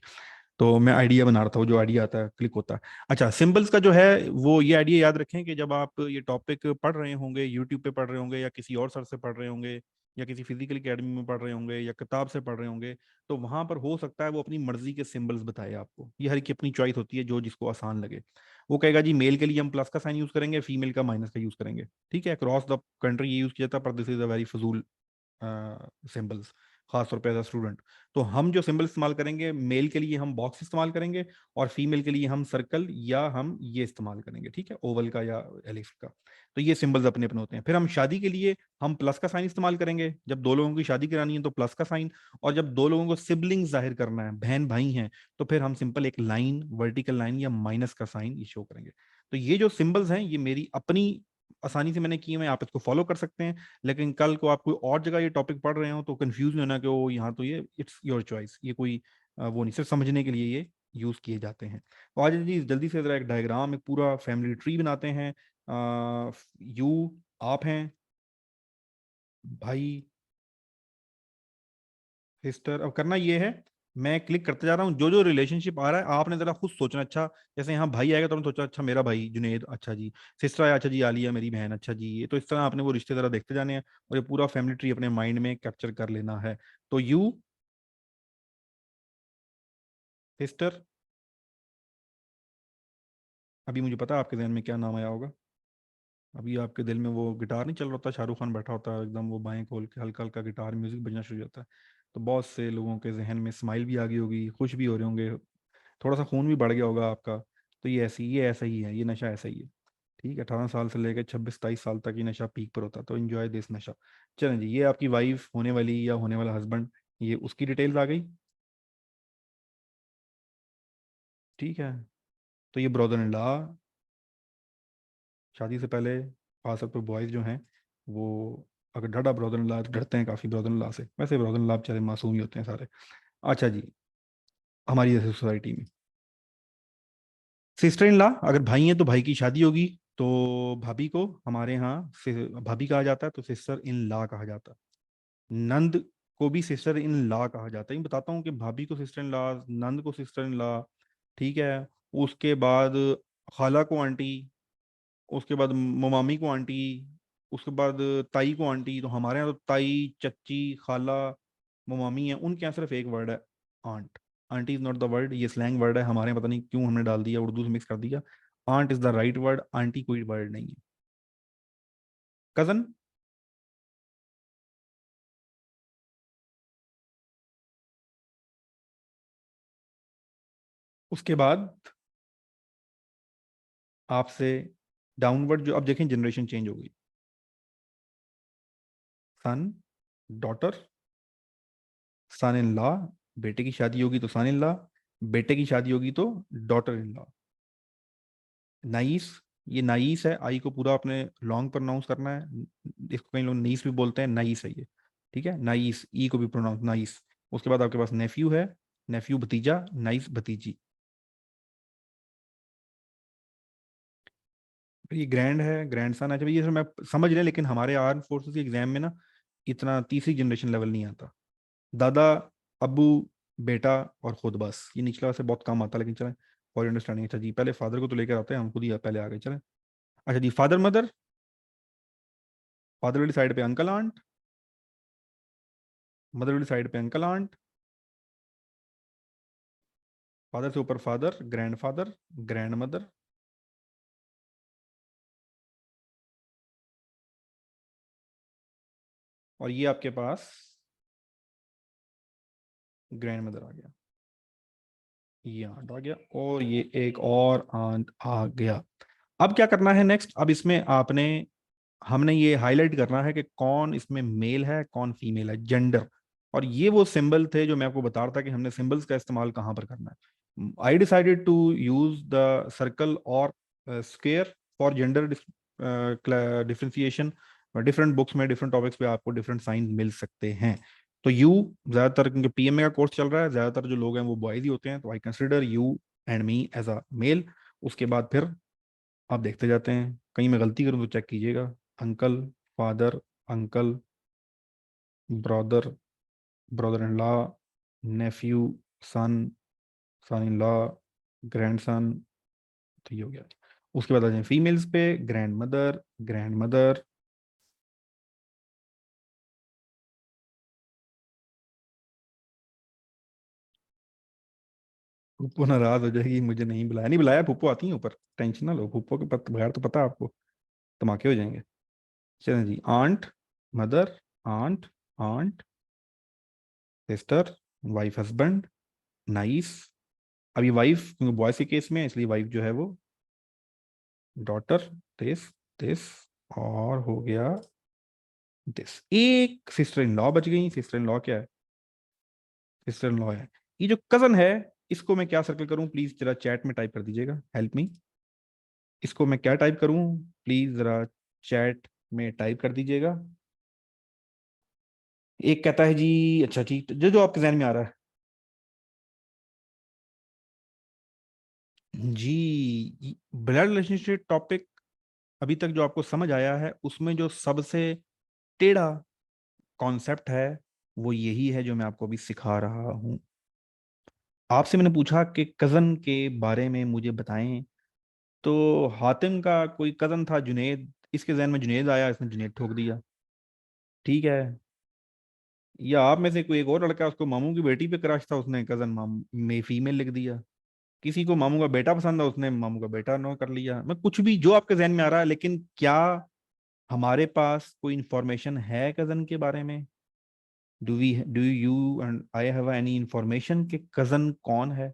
तो मैं आइडिया बना रहा था, वो जो आइडिया आता है क्लिक होता है। अच्छा, सिंबल्स का जो है वो, ये आइडिया याद रखें कि जब आप ये टॉपिक पढ़ रहे होंगे, यूट्यूब पे पढ़ रहे होंगे, या किसी और सर से पढ़ रहे होंगे, या किसी फिजिकल एकेडमी में पढ़ रहे होंगे, या किताब से पढ़ रहे होंगे, तो वहां पर हो सकता है वो अपनी मर्जी के सिंबल्स बताए आपको। ये हर की अपनी चॉइस होती है, जो जिसको आसान लगे। वो कहेगा जी मेल के लिए हम प्लस का साइन यूज करेंगे, फीमेल का माइनस का यूज करेंगे। ठीक है, अक्रॉस द कंट्री ये यूज किया जाता है, पर दिस इज अ वेरी फजूल सिंबल्स, खासतौर पे एज अ स्टूडेंट। तो हम जो सिंबल इस्तेमाल करेंगे, मेल के लिए हम बॉक्स इस्तेमाल करेंगे, और फीमेल के लिए हम सर्कल या हम ये इस्तेमाल करेंगे, ठीक है, ओवल का या एलिप्स का। तो ये सिंबल्स अपने अपने होते हैं। फिर हम शादी के लिए हम प्लस का साइन इस्तेमाल करेंगे, जब दो लोगों की शादी करानी है तो प्लस का साइन। और जब दो लोगों को सिबलिंग्स जाहिर करना है, बहन भाई हैं, तो फिर हम सिंपल एक लाइन, वर्टिकल लाइन या माइनस का साइन ये शो करेंगे। तो ये जो सिंबल्स हैं ये मेरी अपनी आसानी से मैंने किए हैं, आप इसको फॉलो कर सकते हैं। लेकिन कल को आप कोई और जगह ये टॉपिक पढ़ रहे हो तो कंफ्यूज नहीं होना कि वो यहाँ तो ये इट्स योर चॉइस, ये कोई वो नहीं, सिर्फ समझने के लिए ये यूज किए जाते हैं। तो आज जी जल्दी से जरा एक डायग्राम, एक पूरा फैमिली ट्री बनाते हैं। यू आप हैं, भाई सिस्टर। अब करना ये है, मैं क्लिक करते जा रहा हूँ, जो जो रिलेशनशिप आ रहा है आपने जरा खुद सोचना। अच्छा, जैसे यहाँ भाई आएगा तो आपने सोचा अच्छा मेरा भाई जुनेद, अच्छा जी। सिस्टर आया, अच्छा जी आलिया मेरी बहन, अच्छा जी। ये तो इस तरह आपने वो रिश्ते जरा देखते जाने हैं, और ये पूरा फैमिली ट्री अपने माइंड में कैप्चर कर लेना है। तो यू सिस्टर, अभी मुझे पता है आपके जहन में क्या नाम आया होगा। अभी आपके दिल में वो गिटार नहीं चल रहा होता, शाहरुख खान बैठा होता है एकदम, वो बाएं खोल के हल्का हल्का गिटार म्यूजिक बजना शुरू हो जाता है। तो बहुत से लोगों के जहन में स्माइल भी आ गई होगी, खुश भी हो रहे होंगे, थोड़ा सा खून भी बढ़ गया होगा आपका। तो ये ऐसा ही है, ये नशा ऐसा ही है। ठीक है, 18 साल से लेकर 26-27 साल तक ये नशा पीक पर होता है, तो एंजॉय दिस नशा। चलें जी, ये आपकी वाइफ होने वाली या होने वाला हस्बैंड, ये उसकी डिटेल्स आ गई। ठीक है, तो ये ब्रदर इन लॉ, शादी से पहले खासतौर पर बॉयज़ जो हैं वो, अगर डरा ब्रदर इन लॉ तो डरते हैं काफ़ी ब्रदर इन लॉ से। वैसे ब्रदर इन लॉ बेचारे मासूम ही होते हैं सारे। अच्छा जी, हमारी जैसे सोसाइटी में सिस्टर इन लॉ, अगर भाई हैं तो भाई की शादी होगी तो भाभी को हमारे यहाँ भाभी कहा जाता है, तो सिस्टर इन लॉ कहा जाता है। नंद को भी सिस्टर इन लॉ कहा जाता है। मैं बताता हूँ कि भाभी को सिस्टर इन लॉ, नंद को सिस्टर इन लॉ, ठीक है। उसके बाद खाला को आंटी, उसके बाद ममामी को आंटी, उसके बाद ताई को आंटी। तो हमारे यहाँ तो ताई चच्ची खाला ममामी है, उनके यहाँ सिर्फ एक वर्ड है, aunt. Aunty is not the word, ये स्लैंग वर्ड है हमारे यहाँ, पता नहीं क्यों हमने डाल दिया, उर्दू से मिक्स कर दिया। Aunt is the right word, aunty कोई वर्ड नहीं है। कजन, उसके बाद आपसे डाउनवर्ड जो, अब देखें जनरेशन चेंज हो गई। सन, डॉटर, सन इन लॉ, बेटे की शादी होगी तो सन इन लॉ, बेटे की शादी होगी तो डॉटर इन लॉ। नाइस, ये नाइस है, आई को पूरा अपने लॉन्ग प्रोनाउंस करना है। इसको कई लोग नीस भी बोलते हैं, नाइस है ये। ठीक है, नाइस, ई को भी प्रोनाउंस नाइस। उसके बाद आपके पास नेफ्यू है, नेफ्यू भतीजा, नाइस भतीजी। ये ग्रैंड है, ग्रैंड सन है। अच्छा ये सब मैं समझ रहे, लेकिन हमारे आर्म फोर्सेस के एग्जाम में ना इतना तीसरी जनरेशन लेवल नहीं आता। दादा, अबू, बेटा और खुद, बस ये निचला से बहुत कम आता, लेकिन चलें फॉर अंडरस्टैंडिंग। अच्छा जी, पहले फादर को तो लेकर आते हैं, हम खुद ही पहले आ गए, चलें। अच्छा जी, फादर मदर, फादर वाली साइड पे अंकल आंट, मदर वाली साइड पे अंकल आंट, फादर से ऊपर father, grand father, grand mother, और ये आपके पास ग्रैंड मदर आ गया। ये आंट आ गया और ये एक और आंट आ गया। अब क्या करना है नेक्स्ट, अब इसमें आपने हमने ये हाईलाइट करना है कि कौन इसमें मेल है कौन फीमेल है, जेंडर। और ये वो सिंबल थे जो मैं आपको बता रहा था कि हमने सिंबल्स का इस्तेमाल कहाँ पर करना है। I decided to use the circle और square for gender differentiation. Different books में डिफरेंट टॉपिक्स पे आपको डिफरेंट साइन मिल सकते हैं। तो यू ज्यादातर, क्योंकि पीएमए का कोर्स चल रहा है, ज्यादातर जो लोग हैं वो बॉयज ही होते हैं, तो I consider you and me as a male. उसके बाद फिर आप देखते जाते हैं, कहीं मैं गलती करूं तो चेक कीजिएगा। Uncle, father, uncle, brother, brother in law, nephew, son, son in law, grandson. तो ये हो गया। उसके बाद आ जाए फीमेल्स पे, ग्रैंड मदर, ग्रैंड मदर, पुप्पो नाराज हो जाएगी, मुझे नहीं बुलाया, नहीं बुलाया, पुप्पो आती है ऊपर, टेंशन ना लो, पुप्पो के बगैर तो पता है आपको धमाके हो जाएंगे। चलें जी, aunt, mother, aunt, aunt, sister, wife, husband, niece. अभी वाइफ क्योंकि बॉयज के केस में है, इसलिए वाइफ जो है वो डॉटर, दिस, दिस, और हो गया दिस। एक सिस्टर इन लॉ बच गई। सिस्टर इन लॉ क्या है? सिस्टर इन लॉ है। ये जो कजन है, इसको मैं क्या सर्कल करूं, प्लीज जरा चैट में टाइप कर दीजिएगा, हेल्प मी। इसको मैं क्या टाइप करूं, प्लीज जरा चैट में टाइप कर दीजिएगा। एक कहता है जी, अच्छा ठीक, जो जो आपके जहन में आ रहा है। जी, ब्लड रिलेशनशिप टॉपिक अभी तक जो आपको समझ आया है, उसमें जो सबसे टेढ़ा कॉन्सेप्ट है वो यही है जो मैं आपको अभी सिखा रहा हूं। आपसे मैंने पूछा कि कजन के बारे में मुझे बताएं, तो हातिम का कोई कजन था जुनेद, इसके जहन में जुनेद आया, इसने जुनेद ठोक दिया। ठीक है। या आप में से कोई एक और लड़का, उसको मामू की बेटी पे क्रश था, उसने कजन मामू में फीमेल लिख दिया। किसी को मामू का बेटा पसंद है, उसने मामू का बेटा नो कर लिया। मैं कुछ भी जो आपके जहन में आ रहा है, लेकिन क्या हमारे पास कोई इंफॉर्मेशन है कजन के बारे में? Do you and I have any information कि कजन कौन है?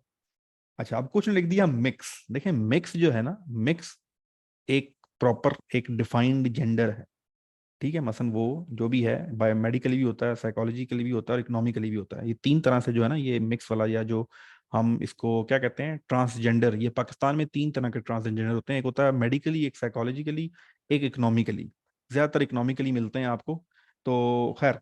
अच्छा, अब कुछ ने लिख दिया मिक्स। देखें, मिक्स जो है ना, मिक्स एक प्रॉपर एक डिफाइंड जेंडर है। ठीक है, मसलन वो जो भी है, बायोमेडिकली भी होता है, साइकोलॉजिकली भी होता है और इकोनॉमिकली भी होता है। ये तीन तरह से जो है ना, ये मिक्स वाला, या जो हम इसको क्या कहते हैं, ट्रांसजेंडर। ये पाकिस्तान में तीन तरह के ट्रांसजेंडर होते हैं, एक होता है मेडिकली, एक साइकोलॉजिकली, एक इकोनॉमिकली। ज्यादातर इकोनॉमिकली मिलते हैं आपको। तो खैर,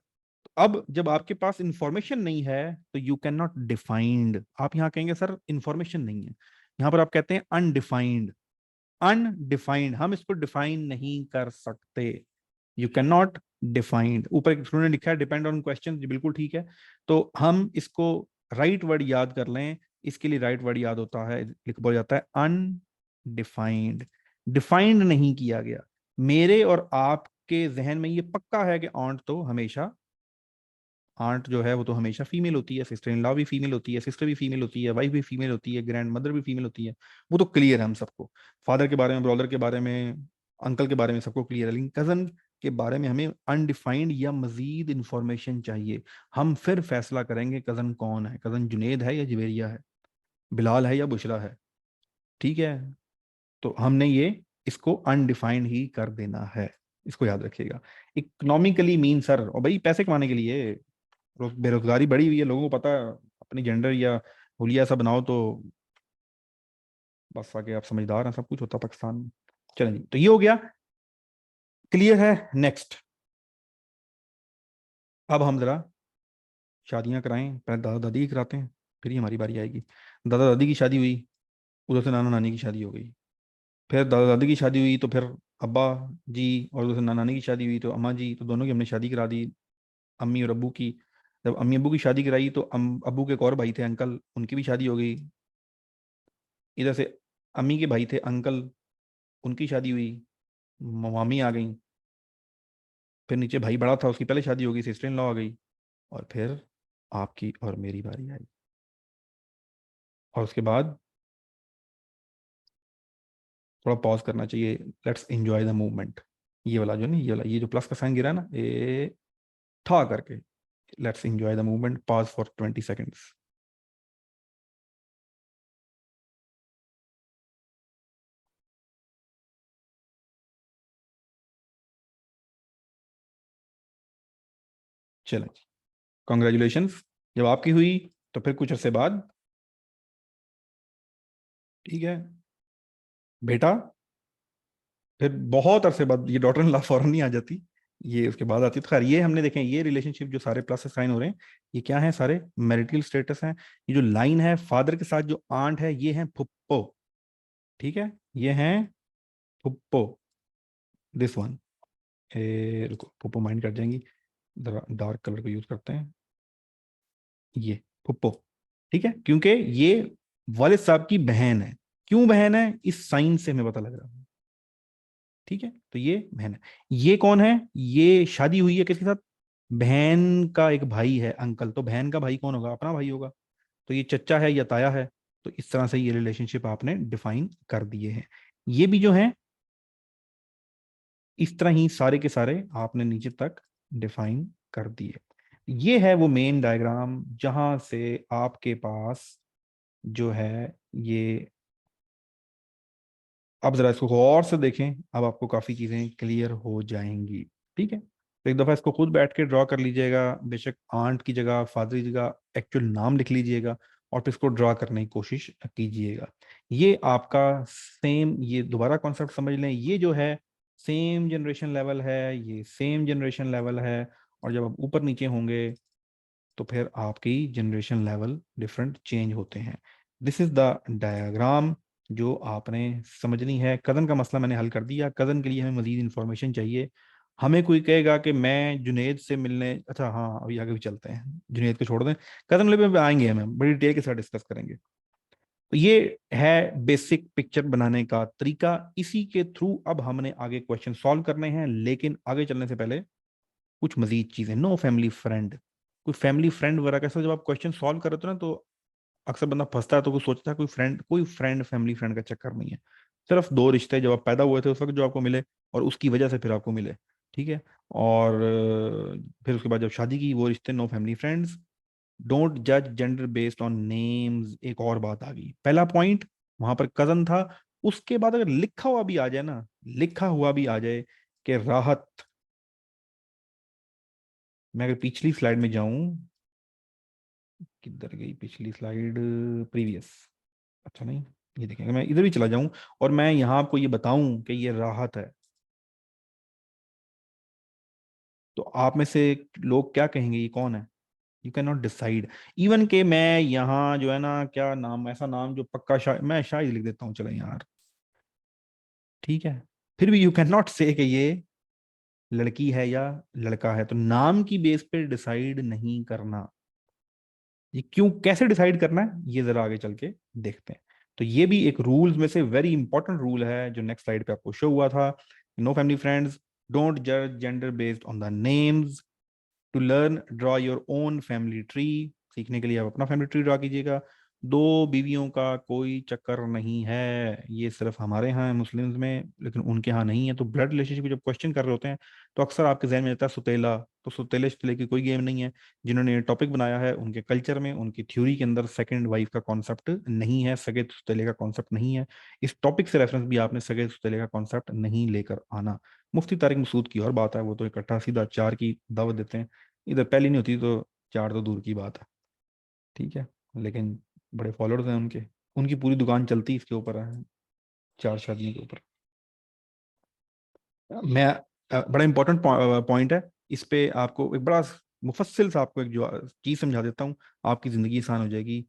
अब जब आपके पास इंफॉर्मेशन नहीं है तो यू कैन नॉट डिफाइंड। आप यहाँ कहेंगे सर इंफॉर्मेशन नहीं है, यहाँ पर आप कहते हैं अनडिफाइंड। अनडिफाइंड, हम इसको डिफाइन नहीं कर सकते। You can not defined. ऊपर एक स्टूडेंट लिखा है डिपेंड ऑन क्वेश्चन, जी बिल्कुल ठीक है। तो हम इसको राइट वर्ड याद कर लें। इसके लिए राइट वर्ड याद होता है, लिख बोल जाता है अनडिफाइंड। डिफाइंड नहीं किया गया। मेरे और आपके जहन में ये पक्का है कि ऑन्ट तो हमेशा, आंट जो है वो तो हमेशा फीमेल होती है, सिस्टर इन लॉ भी फीमेल होती है, सिस्टर भी फीमेल होती है, वाइफ भी फीमेल होती है, ग्रैंड मदर भी फीमेल होती है। वो तो क्लियर है हम सबको। फादर के बारे में, ब्रदर के बारे में, अंकल के बारे में सबको क्लियर है, लेकिन कजन के बारे में हमें अनडिफाइंड या मजीद इंफॉर्मेशन चाहिए। हम फिर फैसला करेंगे कजन कौन है, कजन जुनेद है या जवेरिया है, बिलाल है या बुशरा है। ठीक है। तो हमने ये इसको अनडिफाइंड ही कर देना है, इसको याद रखिएगा। इकोनॉमिकली मीन सर, और भाई पैसे कमाने के लिए, बेरोजगारी बढ़ी हुई है, लोगों को पता है, अपनी जेंडर या हुलिया ऐसा बनाओ तो बस आगे आप समझदार हैं, सब कुछ होता है पाकिस्तान में। चलें जी, तो ये हो गया, क्लियर है। नेक्स्ट, अब हम जरा शादियां कराएं, पहले दादा दादी की कराते हैं, फिर ही हमारी बारी आएगी। दादा दादी की शादी हुई, उधर से नाना नानी की शादी हो गई। फिर दादा दादी की शादी हुई तो फिर अब्बा जी, और उधर से नाना नानी की शादी हुई तो अम्मा जी, तो दोनों की हमने शादी करा दी, अम्मी और अब्बू की। जब अम्मी अब्बू की शादी कराई तो अब्बू के एक और भाई थे अंकल, उनकी भी शादी हो गई। इधर से अम्मी के भाई थे अंकल, उनकी शादी हुई, मामी आ गई। फिर नीचे भाई बड़ा था, उसकी पहले शादी हो गई, सिस्टर इन लॉ आ गई। और फिर आपकी और मेरी बारी आई। और उसके बाद थोड़ा पॉज करना चाहिए, लेट्स एंजॉय द मूवमेंट। ये वाला जो नहीं, ये वाला, ये जो प्लस का साइन गिरा ना, ये था करके, let's enjoy the movement, pause for 20 seconds. चलें, कॉन्ग्रेचुलेशंस। जब आपकी हुई तो फिर कुछ अरसे बाद, ठीक है बेटा, फिर बहुत अरसे बाद ये डॉटर इन लॉ फौरन नहीं आ जाती, ये उसके बाद आती है। तो खैर ये हमने देखें, ये रिलेशनशिप जो सारे प्लस से साइन हो रहे हैं, ये क्या है, सारे मैरिटल स्टेटस हैं। ये जो लाइन है फादर के साथ जो आंट है, ये है फुप्पो, ठीक है, ये है फुप्पो, दिस वन। रुको, फुप्पो माइंड कर जाएंगी, डार्क कलर को यूज करते हैं, ये फुप्पो, ठीक है, क्योंकि ये वालिद साहब की बहन है। क्यों बहन है, इस साइन से हमें पता लग रहा है, ठीक है, तो ये बहन है। ये कौन है, ये शादी हुई है किसके साथ, बहन का एक भाई है, अंकल, तो बहन का भाई कौन होगा, अपना भाई होगा, तो ये चच्चा है या ताया है। तो इस तरह से ये रिलेशनशिप आपने डिफाइन कर दिए हैं। ये भी जो है इस तरह ही सारे के सारे आपने नीचे तक डिफाइन कर दिए। ये है वो मेन डायग्राम जहां से आपके पास जो है ये, अब जरा इसको गौर से देखें, अब आपको काफी चीजें क्लियर हो जाएंगी, ठीक है। तो एक दफा इसको खुद बैठ के ड्रॉ कर लीजिएगा, बेशक आंट की जगह, फादर की जगह एक्चुअल नाम लिख लीजिएगा, और फिर इसको ड्रॉ करने की कोशिश कीजिएगा। ये आपका सेम, ये दोबारा कॉन्सेप्ट समझ लें, ये जो है सेम जनरेशन लेवल है, ये सेम जनरेशन लेवल है, और जब आप ऊपर नीचे होंगे तो फिर आपकी जनरेशन लेवल डिफरेंट चेंज होते हैं। दिस इज द डायग्राम जो आपने समझनी है। कज़न का मसला मैंने हल कर दिया। कज़न के लिए हमें मजीद इंफॉर्मेशन चाहिए। हमें कोई कहेगा कि मैं जुनेद से मिलने, अच्छा हाँ अभी आगे भी चलते हैं, जुनेद को छोड़ दें, कज़न लेवल पे आएंगे, हमें बड़ी डिटेल के साथ डिस्कस करेंगे। तो ये है बेसिक पिक्चर बनाने का तरीका। इसी के थ्रू अब हमने आगे क्वेश्चन सॉल्व करने हैं, लेकिन आगे चलने से पहले कुछ मजीद चीजें। नो फैमिली फ्रेंड, कोई फैमिली फ्रेंड वगैरह कैसे, जब आप क्वेश्चन सॉल्व कर रहे हो ना, तो अक्सर बंदा फंसता है, तो कोई सोचता है कोई फ्रेंड फैमिली फ्रेंड का चक्कर नहीं है। सिर्फ दो रिश्ते जब आप पैदा हुए थे उस वक्त जो आपको मिले, और उसकी वजह से फिर आपको मिले, ठीक है। और फिर उसके बाद जब शादी की, वो रिश्ते नो फैमिली फ्रेंड्स। डोंट जज जेंडर बेस्ड ऑन नेम्स, एक और बात आ गई। पहला पॉइंट वहां पर कजन था, उसके बाद अगर लिखा हुआ भी आ जाए ना, लिखा हुआ भी आ जाए कि राहत, मैं अगर पिछली स्लाइड में जाऊं, किधर गई पिछली स्लाइड, प्रीवियस, अच्छा नहीं, ये देखेंगे, मैं इधर भी चला जाऊं और मैं यहां आपको ये बताऊं कि ये राहत है, तो आप में से लोग क्या कहेंगे, ये कौन है। You can not decide. Even के मैं यहाँ जो है ना, क्या नाम, ऐसा नाम जो पक्का मैं शायद लिख देता हूँ, चलो यार, ठीक है, फिर भी यू कैन नॉट से कि ये लड़की है या लड़का है, तो नाम की बेस पे डिसाइड नहीं करना। ये क्यों, कैसे डिसाइड करना है, ये जरा आगे चल के देखते हैं। तो ये भी एक रूल्स में से वेरी इंपॉर्टेंट रूल है, जो नेक्स्ट स्लाइड पे आपको शो हुआ था। नो फैमिली फ्रेंड्स, डोंट जज gender based on the names, to learn draw your own family tree, सीखने के लिए आप अपना फैमिली ट्री ड्रॉ कीजिएगा। दो बीवियों का कोई चक्कर नहीं है, ये सिर्फ हमारे यहाँ है मुस्लिम्स में, लेकिन उनके यहाँ नहीं है। तो ब्लड रिलेशनशिप जब क्वेश्चन कर रहे होते हैं, तो अक्सर आपके जहन में आता है सुतेला, तो सुतेले सुतेले की कोई गेम नहीं है। जिन्होंने ये टॉपिक बनाया है, उनके कल्चर में, उनकी थ्योरी के अंदर सेकंड वाइफ का कॉन्सेप्ट नहीं है, सगे सुतेले का कॉन्सेप्ट नहीं है। इस टॉपिक से रेफरेंस भी आपने सगे सुतेले का कॉन्सेप्ट नहीं लेकर आना। मुफ्ती तारिक मसूद की और बात है, वो तो इकट्ठा सीधा चार की दावत देते हैं, इधर पहली नहीं होती तो चार तो दूर की बात है, ठीक है। लेकिन बड़े फॉलोअर्स हैं उनके, उनकी पूरी दुकान चलती इसके ऊपर है, चार शादियों के ऊपर। मैं बड़ा इंपॉर्टेंट पॉइंट है, इस पे आपको एक बड़ा मुफस्सिल से आपको एक जो चीज़ समझा देता हूँ, आपकी ज़िंदगी आसान हो जाएगी।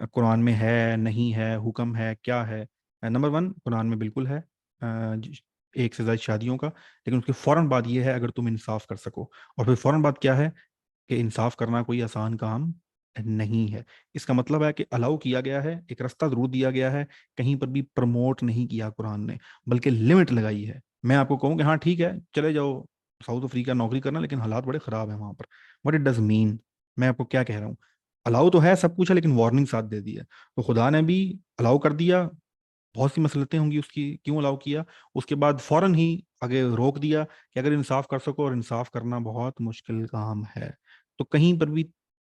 कुरान में है, नहीं है, हुक्म है, क्या है। नंबर वन, कुरान में बिल्कुल है एक से ज़्यादा शादियों का, लेकिन उसके फ़ौरन बाद ये है, अगर तुम इंसाफ कर सको। और फिर फ़ौरन बाद क्या है, कि इंसाफ करना कोई आसान काम नहीं है। इसका मतलब है कि अलाउ किया गया है, एक रास्ता जरूर दिया गया है, कहीं पर भी प्रमोट नहीं किया कुरान ने, बल्कि लिमिट लगाई है। मैं आपको कहूँ कि हाँ ठीक है, चले जाओ साउथ अफ्रीका नौकरी करना, लेकिन हालात बड़े खराब है वहां पर, वट इट डज मीन, मैं आपको क्या कह रहा हूँ। अलाउ तो है, सब कुछ है, लेकिन वार्निंग साथ दे दी है। तो खुदा ने भी अलाउ कर दिया, बहुत सी मसलतें होंगी उसकी क्यों अलाउ किया, उसके बाद फौरन ही आगे रोक दिया कि अगर इंसाफ कर सको, और इंसाफ करना बहुत मुश्किल काम है। तो कहीं पर भी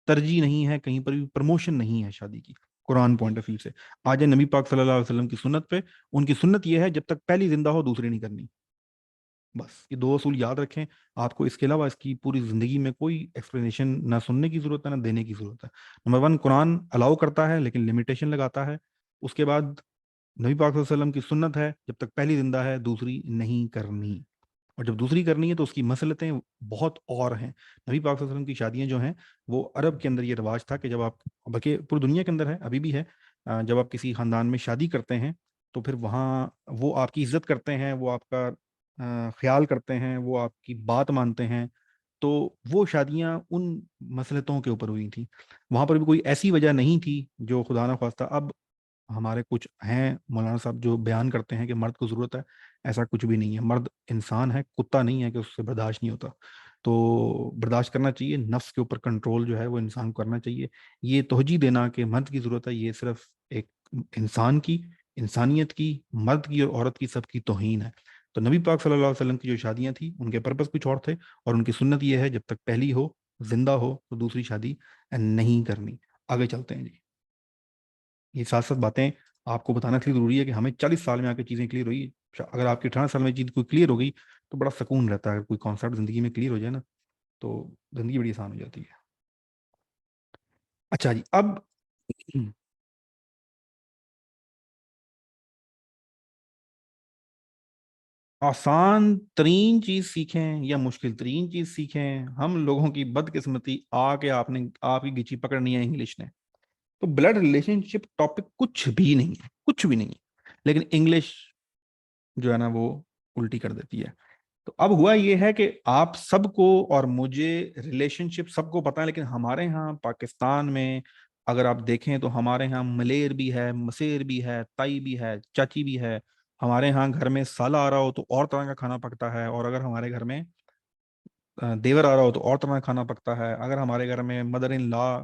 तरजीह नहीं है, कहीं पर भी प्रमोशन नहीं है शादी की, कुरान पॉइंट ऑफ व्यू से। आ जाए नबी पाक सल्लल्लाहु अलैहि वसल्लम की सुन्नत पे, उनकी सुन्नत यह है, जब तक पहली जिंदा हो दूसरी नहीं करनी। बस ये दो असूल याद रखें। आपको इसके अलावा इसकी पूरी जिंदगी में कोई एक्सप्लेनेशन ना सुनने की जरूरत है ना देने की जरूरत है। नंबर वन, कुरान अलाउ करता है लेकिन लिमिटेशन लगाता है। उसके बाद नबी पाक सल्लल्लाहु अलैहि वसल्लम की सुन्नत है, जब तक पहली जिंदा है दूसरी नहीं करनी, और जब दूसरी करनी है तो उसकी मसलतें बहुत और हैं। नबी पाक सल्लल्लाहु अलैहि वसल्लम की शादियां जो हैं वो अरब के अंदर ये रिवाज था कि जब आप, बल्कि पूरी दुनिया के अंदर है अभी भी है, जब आप किसी खानदान में शादी करते हैं तो फिर वहाँ वो आपकी इज्जत करते हैं, वो आपका ख्याल करते हैं, वो आपकी बात मानते हैं। तो वो शादियां उन मसलतों के ऊपर हुई थी। वहां पर भी कोई ऐसी वजह नहीं थी जो खुदा ना खास्ता अब हमारे कुछ हैं मौलाना साहब जो बयान करते हैं कि मर्द को जरूरत है। ऐसा कुछ भी नहीं है। मर्द इंसान है, कुत्ता नहीं है कि उससे बर्दाश्त नहीं होता। तो बर्दाश्त करना चाहिए, नफ्स के ऊपर कंट्रोल जो है वो इंसान को करना चाहिए। ये तोहजी देना कि मर्द की जरूरत है, ये सिर्फ एक इंसान की, इंसानियत की, मर्द की और औरत की सबकी तौहीन है। तो नबी पाक सल्लल्लाहु अलैहि वसल्लम की जो शादियां थी उनके पर्पस कुछ और थे, और उनकी सुन्नत ये है जब तक पहली हो, जिंदा हो, तो दूसरी शादी नहीं करनी। आगे चलते हैं जी। ये साथ साथ बातें आपको बताना इसलिए जरूरी है कि हमें 40 साल में आके चीजें क्लियर हुई। अगर आपकी 18 साल में चीज कोई क्लियर हो गई तो बड़ा सुकून रहता है। अगर कोई कॉन्सेप्ट जिंदगी में क्लियर हो जाए ना तो जिंदगी बड़ी आसान हो जाती है। अच्छा जी, अब आसान तरीन चीज सीखें या मुश्किल तरीन चीज सीखें, हम लोगों की बदकिस्मती आके आपने आपकी गिची पकड़नी है इंग्लिश ने। तो ब्लड रिलेशनशिप टॉपिक कुछ भी नहीं है, कुछ भी नहीं है, लेकिन इंग्लिश जो है ना वो उल्टी कर देती है। तो अब हुआ ये है कि आप सबको और मुझे रिलेशनशिप सबको पता है, लेकिन हमारे यहाँ पाकिस्तान में अगर आप देखें तो हमारे यहाँ मलेर भी है, मसेर भी है, ताई भी है, चाची भी है। हमारे यहाँ घर में साला आ रहा हो तो और तरह का खाना पकता है, और अगर हमारे घर में देवर आ रहा हो तो और तरह का खाना पकता है। अगर हमारे घर में मदर इन लॉ,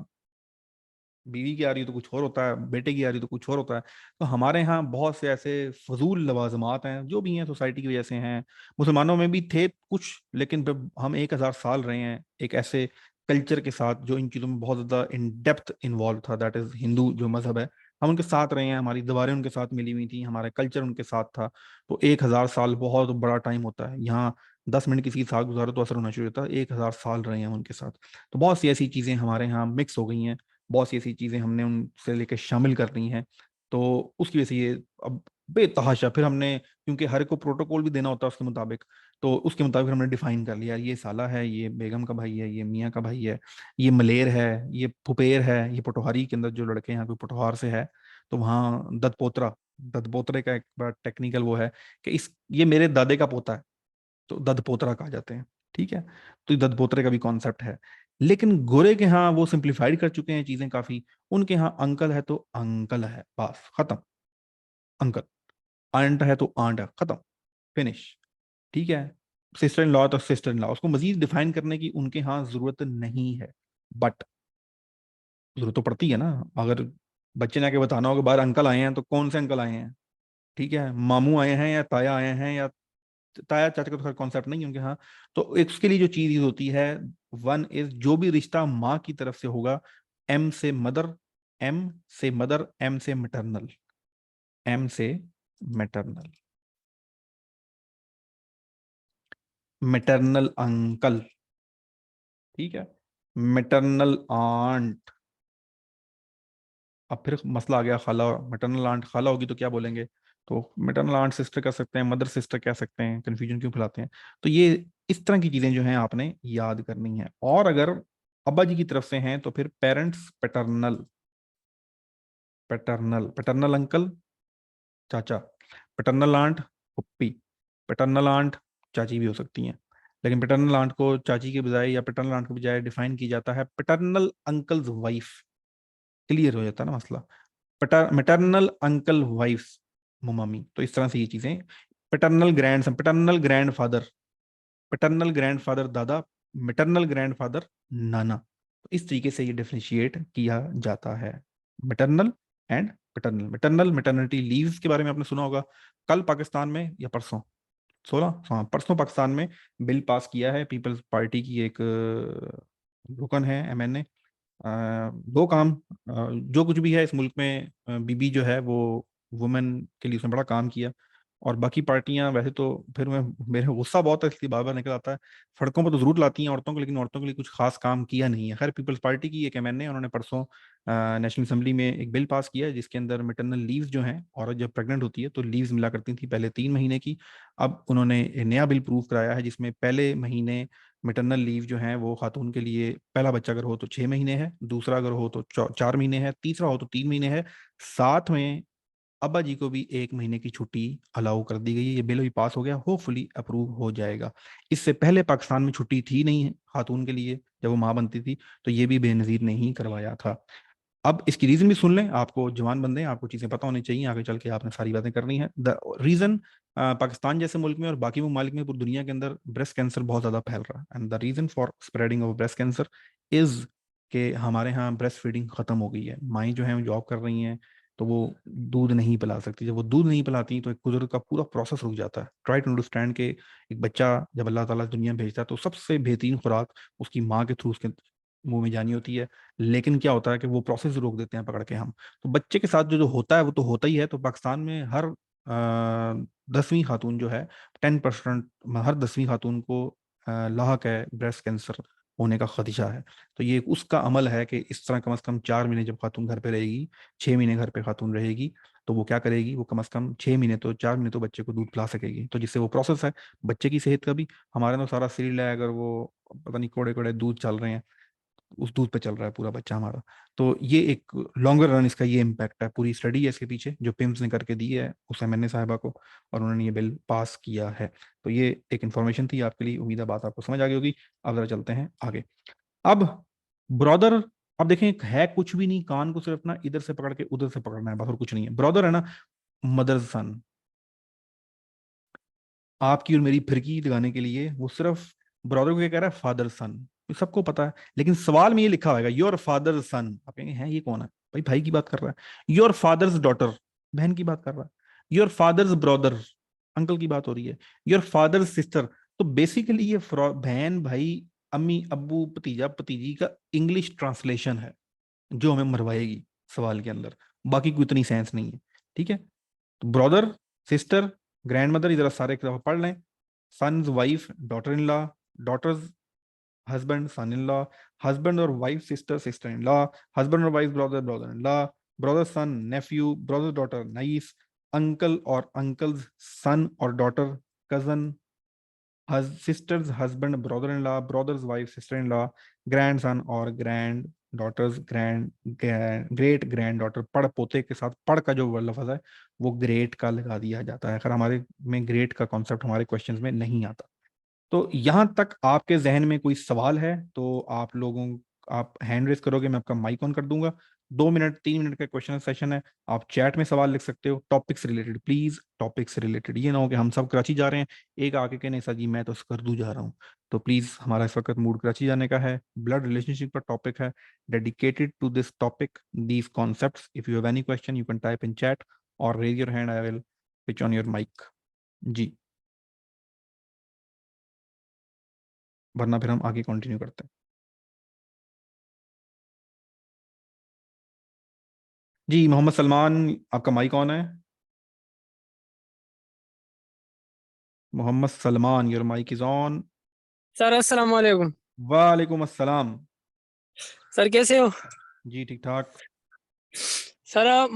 बीवी की आ रही है तो कुछ और होता है, बेटे की आ रही है तो कुछ और होता है। तो हमारे यहाँ बहुत से ऐसे फजूल लवाजमात हैं जो भी हैं सोसाइटी की वजह से हैं। मुसलमानों में भी थे कुछ, लेकिन जब हम 1000 साल रहे हैं एक ऐसे कल्चर के साथ जो इन चीज़ों में बहुत ज़्यादा इन डेप्थ इन्वॉल्व था, दैट इज़ हिंदू जो मजहब है। हम उनके साथ रहे हैं, हमारी दीवारें उनके साथ मिली हुई थी, हमारा कल्चर उनके साथ था। तो 1000 साल बहुत बड़ा टाइम होता है। यहाँ 10 मिनट किसी के साथ गुजारो तो असर होना चाहिए होता है। 1000 साल रहे हैं उनके साथ। तो बहुत सी ऐसी चीज़ें हमारे यहाँ मिक्स हो गई हैं, बहुत सी ऐसी चीज़ें हमने उनसे लेकर शामिल कर ली हैं। तो उसकी वजह से ये अब बेतहाशा फिर हमने, क्योंकि हर को प्रोटोकॉल भी देना होता है उसके मुताबिक, तो उसके मुताबिक हमने डिफाइन कर लिया, ये साला है, ये बेगम का भाई है, ये मियाँ का भाई है, ये मलेर है, ये फुपेर है। ये पोटोहारी के अंदर जो लड़के हैं, कोई पोटोहार से है तो वहाँ ददपोतरा, ददपोतरे का एक बड़ा टेक्निकल वो है कि इस ये मेरे दादे का पोता है, तो ददपोतरा कहा जाते हैं। ठीक है, तो ये ददपोतरे का भी कॉन्सेप्ट है। लेकिन गोरे के यहाँ वो सिंप्लीफाइड कर चुके हैं चीजें काफी। उनके यहाँ अंकल है तो अंकल है, बस खत्म। अंकल, आंट है तो आंट है, खत्म, फिनिश। ठीक है, सिस्टर इन लॉ तो सिस्टर इन लॉ, उसको मजीद डिफाइन करने की उनके यहाँ जरूरत नहीं है। बट जरूरत तो पड़ती है ना। अगर बच्चे ने आके बताना हो कि बाहर अंकल आए हैं तो कौन से अंकल आए हैं? ठीक है, मामू आए हैं या ताया आए हैं, या ताया चाचा का तो खैर कॉन्सेप्ट नहीं है उनके यहाँ। तो एक उसके लिए जो चीज होती है, वन इज जो भी रिश्ता माँ की तरफ से होगा, एम से मदर, एम से मदर, एम से मैटरनल, एम से मैटरनल, मैटरनल अंकल। ठीक है, मैटरनल आंट। अब फिर मसला आ गया खाला, मैटरनल आंट खाला होगी तो क्या बोलेंगे? तो मैटरनल आंट सिस्टर कर सकते हैं, मदर सिस्टर कह सकते हैं, कंफ्यूजन क्यों फैलाते हैं? तो ये इस तरह की चीजें जो हैं आपने याद करनी है। और अगर अब्बा जी की तरफ से हैं तो फिर parents paternal, paternal, paternal uncle चाचा, पैटर्नल आंट पप्पी, पैटर्नल आंट चाची भी हो सकती हैं। लेकिन पैटर्नल आंट को चाची के बजाय या पैटर्नल आंट के बजाय डिफाइन किया जाता है पैटर्नल अंकल्स वाइफ। क्लियर हो जाता है ना मसला। Maternal uncle wife, mummy. तो इस तरह से ये चीजें, paternal grand, paternal grand father, paternal grand father दादा, मैटरनल ग्रैंड फादर नाना। तो इस तरीके से ये डिफरेंशिएट किया जाता है, maternal and paternal. Maternal maternity leaves के बारे में आपने सुना होगा। कल पाकिस्तान में या परसों, 16, हाँ परसों पाकिस्तान में बिल पास किया है पीपल्स पार्टी की एक रुकन है एमएनए। दो काम, जो कुछ भी है इस मुल्क में, बीबी जो है वो वुमेन के लिए उसने बड़ा काम किया। और बाकी पार्टियां वैसे तो, फिर मैं, मेरे गुस्सा बहुत है इसलिए बार बार निकल आता है, सड़कों पर तो जरूर लाती हैं औरतों को, लेकिन औरतों के लिए कुछ खास काम किया नहीं है। खैर, पीपल्स पार्टी की एक एमएनए, उन्होंने परसों नेशनल असेंबली में एक बिल पास किया है जिसके अंदर मैटरनल लीव्स जो हैं, औरत जब प्रेग्नेंट होती है तो लीव्स मिला करती थी पहले 3 महीने की। अब उन्होंने एक नया बिल प्रूव कराया है जिसमें पहले महीने मैटरनल लीव जो है वो खातून के लिए, पहला बच्चा अगर हो तो 6 महीने है, दूसरा अगर हो तो 4 महीने है, तीसरा हो तो 3 महीने है, साथ में अब्बा जी को भी 1 महीने की छुट्टी अलाउ कर दी गई है। ये बिल भी पास हो गया, होपफुली अप्रूव हो जाएगा। इससे पहले पाकिस्तान में छुट्टी थी नहीं है खातून के लिए, जब वो माँ बनती थी, तो ये भी बेनजीर ने ही करवाया था। अब इसकी रीजन भी सुन लें, आपको जवान बंदे हैं, आपको चीजें पता होनी चाहिए, आगे चल के आपने सारी बातें करनी है। द रीजन, पाकिस्तान जैसे मुल्क में और बाकी ममालिक में, पूरी दुनिया के अंदर ब्रेस्ट कैंसर बहुत ज्यादा फैल रहा है, and the reason for spreading of breast cancer is के हमारे यहाँ ब्रेस्ट फीडिंग खत्म हो गई है। माएँ जो हैं वो जॉब कर रही हैं, तो वो दूध नहीं पिला सकती। जब वो दूध नहीं पिलाती तो एक कुदरत का पूरा प्रोसेस रुक जाता है। ट्राई टू अंडरस्टैंड के एक बच्चा जब अल्लाह ताला दुनिया में भेजता है तो सबसे बेहतरीन खुराक उसकी माँ के थ्रू उसके मुंह में जानी होती है, लेकिन क्या होता है कि वो प्रोसेस रोक देते हैं पकड़ के हम। तो बच्चे के साथ जो जो होता है वो तो होता ही है। तो पाकिस्तान में हर 10वीं खातून जो है, 10%, हर 10वीं खातून को लाहक है ब्रेस्ट कैंसर होने का खदशा है। तो ये उसका अमल है कि इस तरह कम से कम 4 महीने जब खातून घर पे रहेगी, 6 महीने घर पे खातून रहेगी, तो वो क्या करेगी, वो कम से कम 6 महीने तो, 4 महीने तो बच्चे को दूध पिला सकेगी। तो जिससे वो प्रोसेस है बच्चे की सेहत का भी, हमारे तो सारा सीरियल है, अगर वो पता नहीं कोड़े कोड़े दूध चल रहे हैं, उस दूध पे चल रहा है पूरा बच्चा हमारा। तो ये एक लॉन्गर रन इसका ये इम्पैक्ट है, पूरी स्टडी है इसके पीछे जो पिम्स ने करके दी है उस एमएनए साहिबा को, और उन्होंने ये बिल पास किया है। तो ये एक इन्फॉर्मेशन थी आपके लिए, उम्मीद है बात आपको समझ आ गई होगी। अब जरा चलते हैं आगे। अब ब्रदर, अब देखें, है कुछ भी नहीं, कान को सिर्फ ना इधर से पकड़ के उधर से पकड़ना है बस, और कुछ नहीं है। ब्रदर है ना, मदर सन, आपकी और मेरी फिरकी लगाने के लिए वो सिर्फ ब्रदर को क्या कह रहा है, फादर सन, ये सबको पता है। लेकिन सवाल में ये लिखा होगा योर फादर सन, आप कहेंगे हैं ये कौन है भाई, भाई की बात कर रहा है। योर फादर्स डॉटर, बहन की बात कर रहा है। योर फादर्स ब्रदर, अंकल की बात हो रही है। योर फादर्स सिस्टर, तो बेसिकली ये बहन भाई, अम्मी अब्बू भतीजा भतीजी का इंग्लिश ट्रांसलेशन है जो हमें मरवाएगी सवाल के अंदर। बाकी कोई इतनी सेंस नहीं है, ठीक है। तो ब्रदर, सिस्टर, ग्रैंड मदर, इधर सारे एक दफा पढ़ लें। Sons wife daughter in law, daughters husband son in law, husband और wife sister sister in law, husband और wife brother brother in law, brother son nephew, brother daughter niece, uncle और uncles son और daughter cousin, sisters husband brother in law, brothers wife sister in law, grandson और granddaughters grand great granddaughter. पढ़ पोते के साथ पढ़ का जो लफ्ज है वो ग्रेट का लगा दिया जाता है। खैर हमारे में ग्रेट का कॉन्सेप्ट हमारे क्वेश्चंस में नहीं आता। तो यहां तक आपके जहन में कोई सवाल है तो आप लोगों, आप हैंड रेस करोगे, मैं आपका माइक ऑन कर दूंगा। 2 मिनट 3 मिनट का क्वेश्चन सेशन है, आप चैट में सवाल लिख सकते हो, topics related please, topics related. ये ना हो कि हम सब कराची जा रहे हैं, एक आके कहने सर जी मैं तो स्कर्दू जा रहा हूँ। तो प्लीज, हमारा इस वक्त मूड कराची जाने का है, ब्लड रिलेशनशिप पर टॉपिक है, dedicated to this topic, these concepts. If you have any question you can type in chat और raise your hand, I will switch on your mic. जी, वरना फिर हम आगे कंटिन्यू करते हैं। जी मोहम्मद सलमान, आपका माइक ऑन है। Mohammad Salman, your mic is on. Sir अस्सलाम वालेकुम। वालेकुम अस्सलाम। सर कैसे हो? जी ठीक ठाक। Sir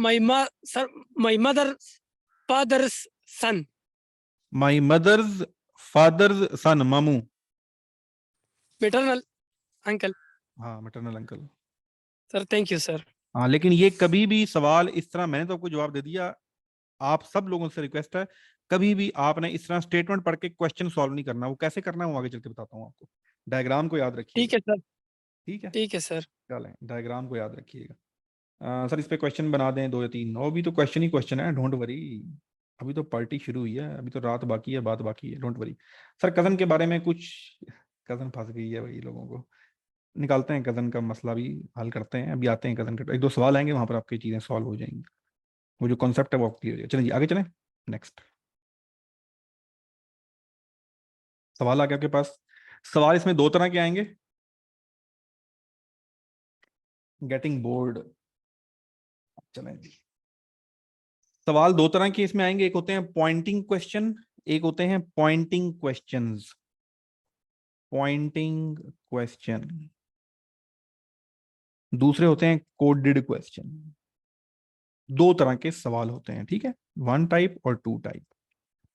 sir my mother father's son. My mother's father's son, मामू। Maternal uncle. हाँ, maternal uncle. Sir thank you sir. हाँ, लेकिन ये कभी भी सवाल इस तरह, मैंने तो आपको जवाब दे दिया, आप सब लोगों से रिक्वेस्ट है, कभी भी आपने इस तरह स्टेटमेंट पढ़ के क्वेश्चन सॉल्व नहीं करना। वो कैसे करना है वो आगे चल के बताता हूँ आपको। डायग्राम को याद रखिएगा, ठीक है सर। ठीक है। ठीक है सर। चलें, डायग्राम को याद रखिएगा। सर इस पे क्वेश्चन बना दें 2 या 3, और भी तो क्वेश्चन ही क्वेश्चन है, डोंट वरी। अभी तो पार्टी शुरू हुई है, अभी तो रात बाकी है, बात बाकी है, डोंट वरी। सर कजन के बारे में कुछ, कजन फंस गई है भाई लोगों को, निकालते हैं कजन का मसला भी, हल करते हैं। अभी आते हैं कजन के, 1-2 सवाल आएंगे, वहां पर आपकी चीजें सॉल्व हो जाएंगी, वो जो कॉन्सेप्ट है वो क्लियर हो जाएगा। चलें जी आगे चलें। नेक्स्ट सवाल आ गया आपके पास। सवाल इसमें 2 तरह के आएंगे। गेटिंग बोर्ड, चलें जी। सवाल दो तरह के इसमें आएंगे, एक होते हैं पॉइंटिंग क्वेश्चन, एक होते हैं पॉइंटिंग क्वेश्चंस। पॉइंटिंग क्वेश्चन, दूसरे होते हैं कोडेड क्वेश्चन। दो तरह के सवाल होते हैं, ठीक है, वन टाइप और टू टाइप।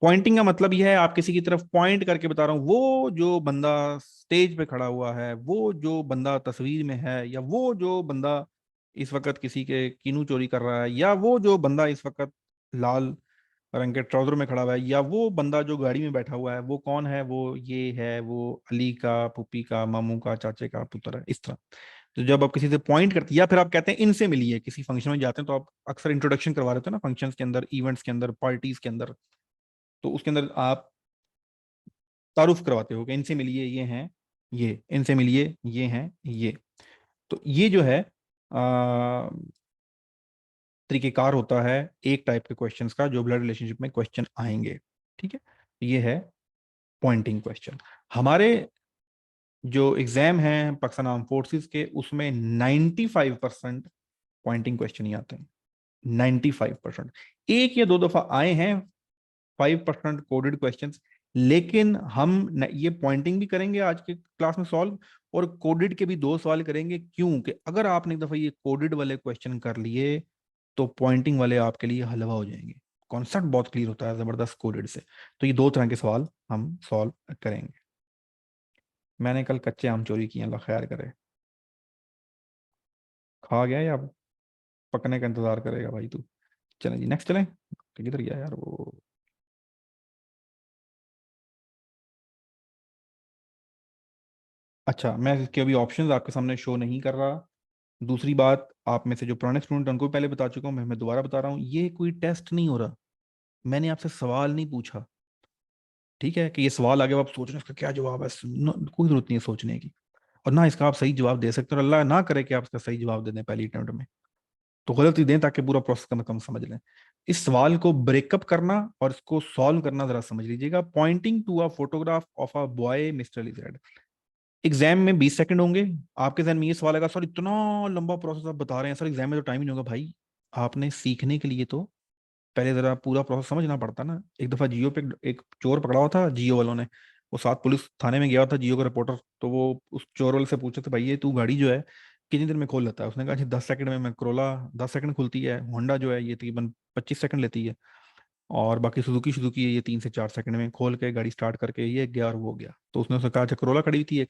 पॉइंटिंग का मतलब यह है आप किसी की तरफ पॉइंट करके बता रहा हूं, वो जो बंदा स्टेज पे खड़ा हुआ है, वो जो बंदा तस्वीर में है, या वो जो बंदा इस वक्त किसी के कीनू चोरी कर रहा है, या वो जो बंदा इस वक्त लाल रंग के ट्राउजर में खड़ा हुआ है, या वो बंदा जो गाड़ी में बैठा हुआ है, वो कौन है, वो ये है, वो अली का फूफी का मामू का चाचे का पुत्र है, इस तरह। तो जब आप किसी से पॉइंट करते हैं या फिर आप कहते हैं इनसे मिलिए, किसी फंक्शन में जाते हैं तो आप अक्सर इंट्रोडक्शन करवा देते हैं ना, फंक्शंस के अंदर, इवेंट्स के अंदर, पार्टीज के अंदर, तो उसके अंदर आप तारुफ करवाते हो कि इनसे मिलिए, ये हैं, ये इनसे मिलिए, ये हैं, ये। तो ये जो है तरीकेकार होता है एक टाइप के क्वेश्चंस का जो ब्लड रिलेशनशिप में क्वेश्चन आएंगे, ठीक है। ये है पॉइंटिंग क्वेश्चन। हमारे जो एग्जाम है पाकिस्तान आर्म फोर्सेस के, उसमें 95% पॉइंटिंग क्वेश्चन ही आते हैं। 95%, एक या दो दफा आए हैं 5% कोडेड क्वेश्चंस। लेकिन हम ये पॉइंटिंग भी करेंगे आज के क्लास में सॉल्व, और कोडेड के भी दो सवाल करेंगे। क्यों? कि अगर आपने एक दफा ये कोडेड वाले क्वेश्चन कर लिए तो पॉइंटिंग वाले आपके लिए हलवा हो जाएंगे। कॉन्सेप्ट बहुत क्लियर होता है जबरदस्त कोडेड से। तो ये दो तरह के सवाल हम सॉल्व करेंगे। मैंने कल कच्चे आम चोरी किए, अल्लाह खैर करे। खा गया या पकने का इंतजार करेगा भाई तू? चलें जी, नेक्स्ट चलें। किधर गया यार वो? अच्छा, मैं इसके अभी ऑप्शंस आपके सामने शो नहीं कर रहा। दूसरी बात, आप में से जो पुराने स्टूडेंट उनको भी पहले बता चुका हूँ, मैं दोबारा बता रहा हूँ, ये कोई टेस्ट नहीं हो रहा। मैंने आपसे सवाल नहीं पूछा, ठीक है, कि ये सवाल आगे आप सोच रहे हैं इसका क्या जवाब है। कोई जरूरत नहीं है सोचने की, और ना इसका आप सही जवाब दे सकते हो। और अल्लाह ना करे कि आप इसका सही जवाब दे दें पहली अटेम्प्ट में, तो गलत ही दें ताकि पूरा प्रोसेस कम से कम समझ लें। इस सवाल को ब्रेकअप करना और इसको सॉल्व करना जरा समझ लीजिएगा। Pointing to a photograph of a boy mister लिजेड। एग्जाम में 20 सेकंड होंगे। आपके जहन में ये सवाल आएगा, सर इतना लंबा प्रोसेस आप बता रहे हैं, सर एग्जाम में तो टाइम ही नहीं होगा। भाई, आपने सीखने के लिए तो पहले जरा पूरा प्रोसेस समझना पड़ता ना। एक दफा जियो पे एक चोर पकड़ा हुआ था जियो वालों ने। वो साथ पुलिस थाने में गया था, जियो का रिपोर्टर। तो वो उस चोर वाले से पूछे थे, भाई ये तू गाड़ी जो है कितनी देर में खोल लेता है? उसने कहा जी 10 सेकंड में। मैं करोला 10 सेकंड खुलती है, होंडा जो है ये तकरीबन 25 सेकंड लेती है, और बाकी सुजुकी सुजुकी है ये 3 से 4 सेकंड में खोल के गाड़ी स्टार्ट करके ये गया और वो गया। तो उसने कहा अच्छा, करोला खड़ी थी एक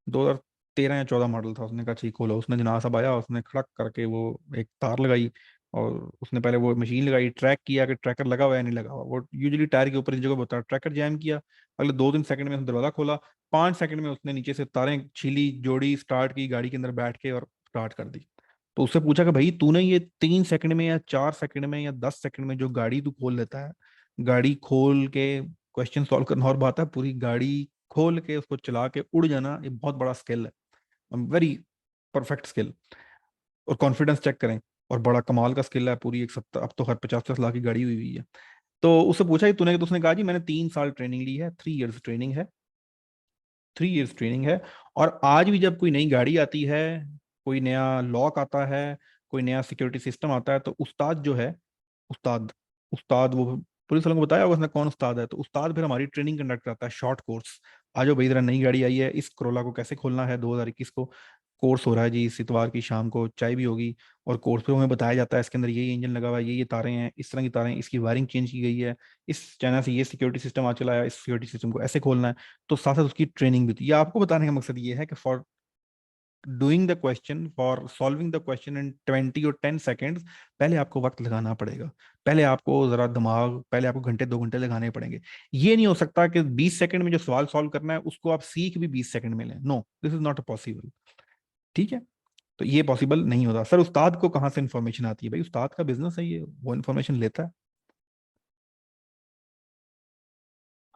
2013 या 14 मॉडल था। उसने कहा ठीक खोलो। उसने जनाब साहब आया, उसने खड़क करके वो एक तार लगाई, और उसने पहले वो मशीन लगाई, ट्रैक किया कि ट्रैकर लगा हुआ है नहीं लगा हुआ। वो यूजुअली टायर के ऊपर इस जगह होता है। ट्रैकर जैम किया, अगले 2-3 सेकंड में उसने दरवाजा खोला, 5 सेकंड में उसने नीचे से तारें छीली, जोड़ी, स्टार्ट की, गाड़ी के अंदर बैठ के और स्टार्ट कर दी। तो उससे पूछा कि भाई तूने ये 3 सेकंड में या 4 सेकंड में या 10 सेकंड में जो गाड़ी तू खोल लेता है, गाड़ी खोल के क्वेश्चन सॉल्व करना और बात है, पूरी गाड़ी खोल के उसको चला के उड़ जाना ये बहुत बड़ा स्किल है, वेरी परफेक्ट स्किल। और कॉन्फिडेंस चेक करें, और बड़ा कमाल का स्किल है। पूरी एक 70, अब तो हर 50-50 लाख की गाड़ी हुई हुई है। तो उससे पूछा ही तूने, तो उसने कहा जी मैंने 3 साल ट्रेनिंग ली है, 3 इयर्स ट्रेनिंग है, 3 इयर्स ट्रेनिंग है। और आज भी जब कोई नई गाड़ी आती है, कोई नया लॉक आता है, कोई नया सिक्योरिटी सिस्टम आता है, तो उस्ताद जो है, उस्ताद उस्ताद वो पुलिस वालों को बताया होगा उसने कौन उस्ताद है, तो उस्ताद फिर हमारी ट्रेनिंग कंडक्ट करता है, शॉर्ट कोर्स। आज भाई जरा नई गाड़ी आई है, इस करोला को कैसे खोलना है 2021 को, कोर्स हो रहा है जी इस इतवार की शाम को, चाय भी होगी। और कोर्स पे हमें बताया जाता है इसके अंदर ये इंजन लगा हुआ है, ये तारें हैं, इस तरह की तारें, इसकी वायरिंग चेंज की गई है, इस चाइना से ये सिक्योरिटी सिस्टम आज चला है, इस सिक्योरिटी सिस्टम को ऐसे खोलना है। तो साथ साथ उसकी ट्रेनिंग भी थी। ये आपको बताने का मकसद ये है कि for doing the question, for solving the question in 20 और 10 सेकेंड्स, पहले आपको वक्त लगाना पड़ेगा, पहले आपको जरा दिमाग, पहले आपको घंटे 2 घंटे लगाने पड़ेंगे। ये नहीं हो सकता कि 20 सेकंड में जो सवाल सॉल्व करना है उसको आप सीख भी 20 सेकंड में लें। No, this is not possible, ठीक है। तो ये पॉसिबल नहीं होता। सर उस्ताद को कहाँ से इन्फॉर्मेशन आती है? भाई उस्ताद का बिजनेस है ये, वो इन्फॉर्मेशन लेता है।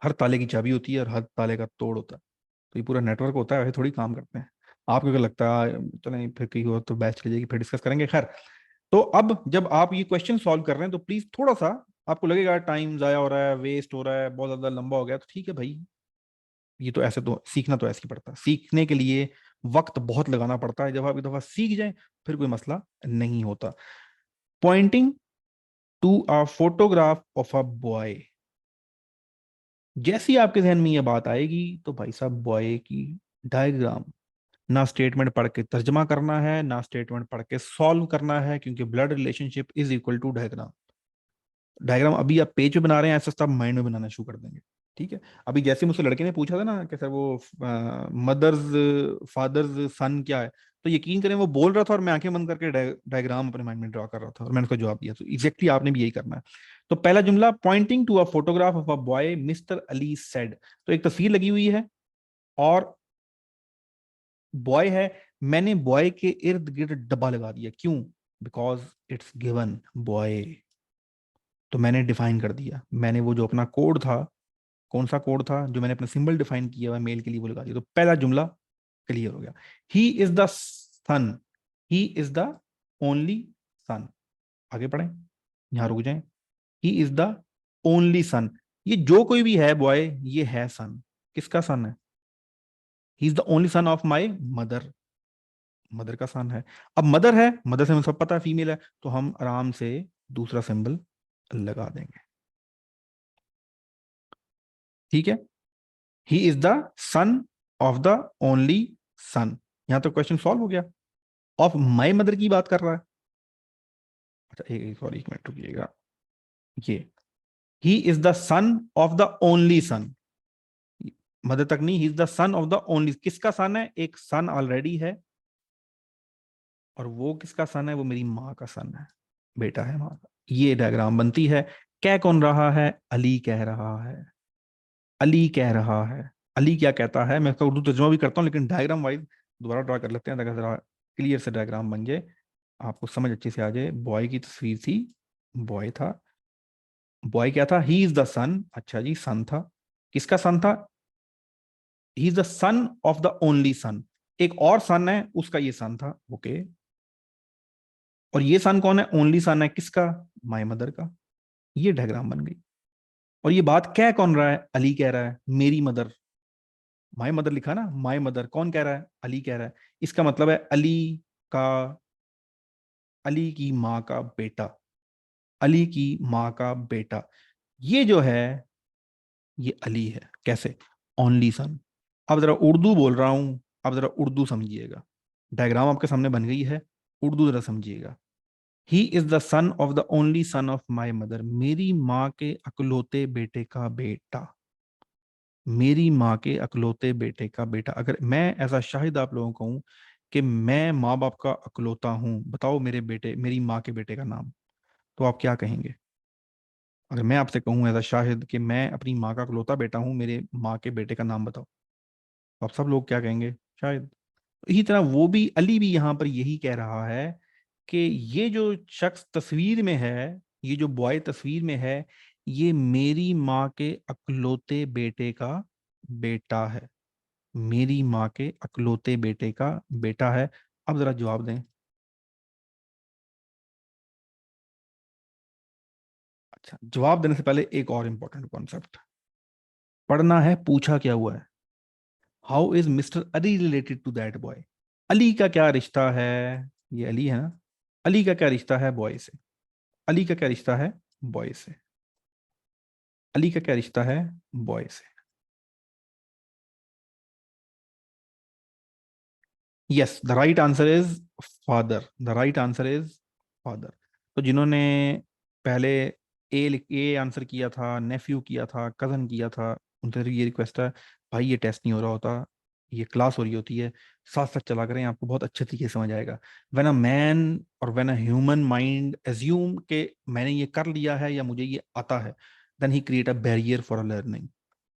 हर ताले की चाबी होती है और हर ताले का तोड़ होता है। तो ये पूरा नेटवर्क होता है, वैसे थोड़ी काम करते हैं। आपको क्या लगता है? चलें फिर कहीं हो तो बैच चली जाएगी, फिर डिस्कस करेंगे। खैर, तो अब जब आप ये क्वेश्चन सॉल्व कर रहे हैं तो प्लीज थोड़ा सा आपको लगेगा टाइम जाया हो रहा है, वेस्ट हो रहा है, बहुत ज्यादा लंबा हो गया, तो ठीक है भाई, ये तो ऐसे तो सीखना तो ऐसे ही पड़ता है। सीखने के लिए वक्त बहुत लगाना पड़ता है। जब आप एक दफा सीख जाए फिर कोई मसला नहीं होता। Pointing to a photograph of a boy. जैसी आपके जहन में ये बात आएगी तो भाई साहब बॉय की डायग्राम, ना स्टेटमेंट पढ़ के तर्जमा करना है, ना स्टेटमेंट पढ़ के सॉल्व करना है, क्योंकि blood relationship is equal to diagram. Diagram अभी आप पेज पे बना रहे हैं, ऐसा सब माइंड में बनाना शुरू कर देंगे। ठीक है। अभी जैसे मुझसे लड़के ने पूछा था ना कि सर वो मदर्स फादर्स सन क्या है, तो यकीन करें वो बोल रहा था और मैं आंखें बंद करके डायग्राम अपने माइंड में ड्रा कर रहा था और मैंने उसका जवाब दिया। तो एग्जैक्टली आपने भी यही करना है। तो पहला जुमला, pointing to a photograph of a boy mister Ali said. तो एक तस्वीर लगी हुई है और बॉय है, मैंने बॉय के इर्द गिर्द डब्बा लगा दिया। क्यों? Because it's given boy. तो मैंने डिफाइन कर दिया, मैंने वो जो अपना कोड था, कौन सा कोड था जो मैंने अपना सिंबल डिफाइन किया हुआ मेल के लिए, वो लगा दिया। तो पहला जुमला क्लियर हो गया। He is the son, he is the only son. आगे पढ़ें, यहां रुक जाएं। He is the only son, ये जो कोई भी है बॉय, ये है सन। किसका सन है? ही is the only son of my mother, mother का सन है। अब मदर है, मदर से हमें सब पता है फीमेल है, तो हम आराम से दूसरा सिंबल लगा देंगे। ठीक है। ही is the son of the only सन। यहां तो क्वेश्चन सॉल्व हो गया। ऑफ माई मदर की बात कर रहा है। अच्छा एक सॉरी, एक मिनट रुकिएगा। ये ही is the son of the only sun, mother तक नहीं, ही is the son of the only. किसका सन है? एक सन ऑलरेडी है, और वो किसका सन है? वो मेरी माँ का सन है, बेटा है माँ का। ये डायग्राम बनती है। कह कौन रहा है? अली कह रहा है, अली कह रहा है। अली क्या कहता है, मैं इसका उर्दू तर्जुमा भी करता हूँ, लेकिन डायग्राम वाइज दोबारा ड्रा कर लेते हैं ताकि जरा क्लियर से डायग्राम बन जाए, आपको समझ अच्छे से आ जाए। बॉय की तस्वीर थी, बॉय था, बॉय क्या था? ही इज द सन। अच्छा जी, सन था। किसका सन था? ही is the son of the only सन। एक और सन है, उसका ये सन था। ओके। और ये सन कौन है? ओनली सन है किसका? माय मदर का। ये डायग्राम बन गई। और ये बात कह कौन रहा है? अली कह रहा है, मेरी मदर। माय मदर लिखा ना, माय मदर, कौन कह रहा है? अली कह रहा है। इसका मतलब है अली का, अली की माँ का बेटा, अली की माँ का बेटा। ये जो है, ये अली है। कैसे? Only son. अब जरा उर्दू बोल रहा हूं, अब जरा उर्दू समझिएगा। डायग्राम आपके सामने बन गई है, उर्दू जरा समझिएगा। ही is the son of the only son of my mother, मेरी माँ के अकलौते बेटे का बेटा, मेरी माँ के अकलौते बेटे का बेटा। अगर मैं ऐसा शाहिद आप लोगों को कहूं कि मैं माँ बाप का अकलौता हूं, बताओ मेरे बेटे, मेरी माँ के बेटे का नाम, तो आप क्या कहेंगे? अगर मैं आपसे कहूं ऐसा शाहिद कि मैं अपनी माँ का अकलौता बेटा हूं, मेरे माँ के बेटे का नाम बताओ, तो आप सब लोग क्या कहेंगे? शायद। इसी तरह वो भी, अली भी यहां पर यही कह रहा है कि ये जो शख्स तस्वीर में है, ये जो बॉय तस्वीर में है, ये मेरी माँ के अकलौते बेटे का बेटा है, मेरी माँ के अकलौते बेटे का बेटा है। अब जरा जवाब दें। अच्छा, जवाब देने से पहले एक और इंपॉर्टेंट कॉन्सेप्ट पढ़ना है। पूछा क्या हुआ है? How is mister Ali related to that boy? Ali का क्या रिश्ता है? ये अली है ना, अली का क्या रिश्ता है बॉय से? अली का क्या रिश्ता है बॉय से? अली का क्या रिश्ता है बॉय से? Yes, the right answer is father, the right answer is father. तो जिन्होंने पहले ए आंसर किया था, नेफ्यू किया था, कजन किया था, उनसे ये रिक्वेस्ट है, भाई ये टेस्ट नहीं हो रहा होता, ये क्लास हो रही होती है, साथ साथ चला करें, आपको बहुत अच्छे तरीके से समझ आएगा। व्हेन अ मैन और when a human mind assume के मैंने ये कर लिया है या मुझे ये आता है, then he create a barrier for a learning.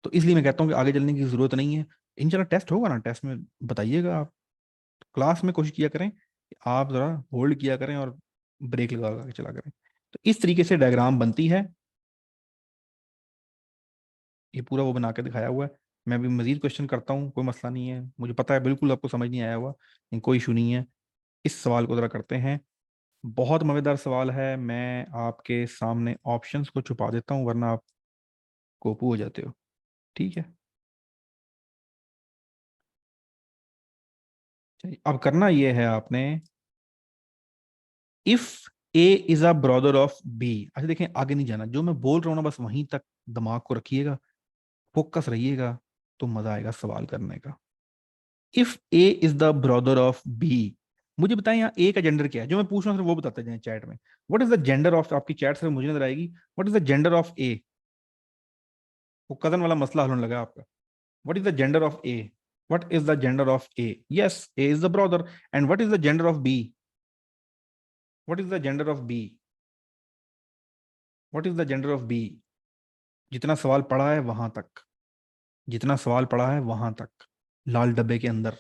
तो इसलिए मैं कहता हूँ कि आगे चलने की जरूरत नहीं है। इंशाल्लाह टेस्ट होगा ना, टेस्ट में बताइएगा आप। क्लास में कोशिश किया करें कि आप जरा होल्ड किया करें और ब्रेक लगा लगा के चला करें। तो इस तरीके से डायग्राम बनती है। ये पूरा वो बना के दिखाया हुआ है। मैं भी मजीद क्वेश्चन करता हूँ, कोई मसला नहीं है, मुझे पता है बिल्कुल आपको समझ नहीं आया हुआ, लेकिन कोई इशू नहीं है। इस सवाल को जरा करते हैं। बहुत मजेदार सवाल है, मैं आपके सामने ऑप्शंस को छुपा देता हूँ वरना आप कोपू हो जाते हो। ठीक है, चलिए अब करना ये है आपने, if A is a brother of B. अच्छा देखें, आगे नहीं जाना, जो मैं बोल रहा हूँ ना बस वहीं तक दिमाग को रखिएगा, फोकस रहिएगा, तो मजा आएगा सवाल करने का। If A is the brother of B, मुझे बताएं यहाँ ए का जेंडर क्या है, जो मैं पूछ रहा हूँ सिर्फ वो बताते जाएं चैट में। What is the gender of, आपकी चैट सिर्फ मुझे नजर आएगी, what is the gender of A. वो कजन वाला मसला हल होने लगा आपका। What is the gender of A, what is the gender of A, yes A is the brother. And what is the gender of B, what is the gender of B, what is the gender of B. जितना सवाल पढ़ा है वहां तक, जितना सवाल पढ़ा है वहां तक, लाल डब्बे के अंदर,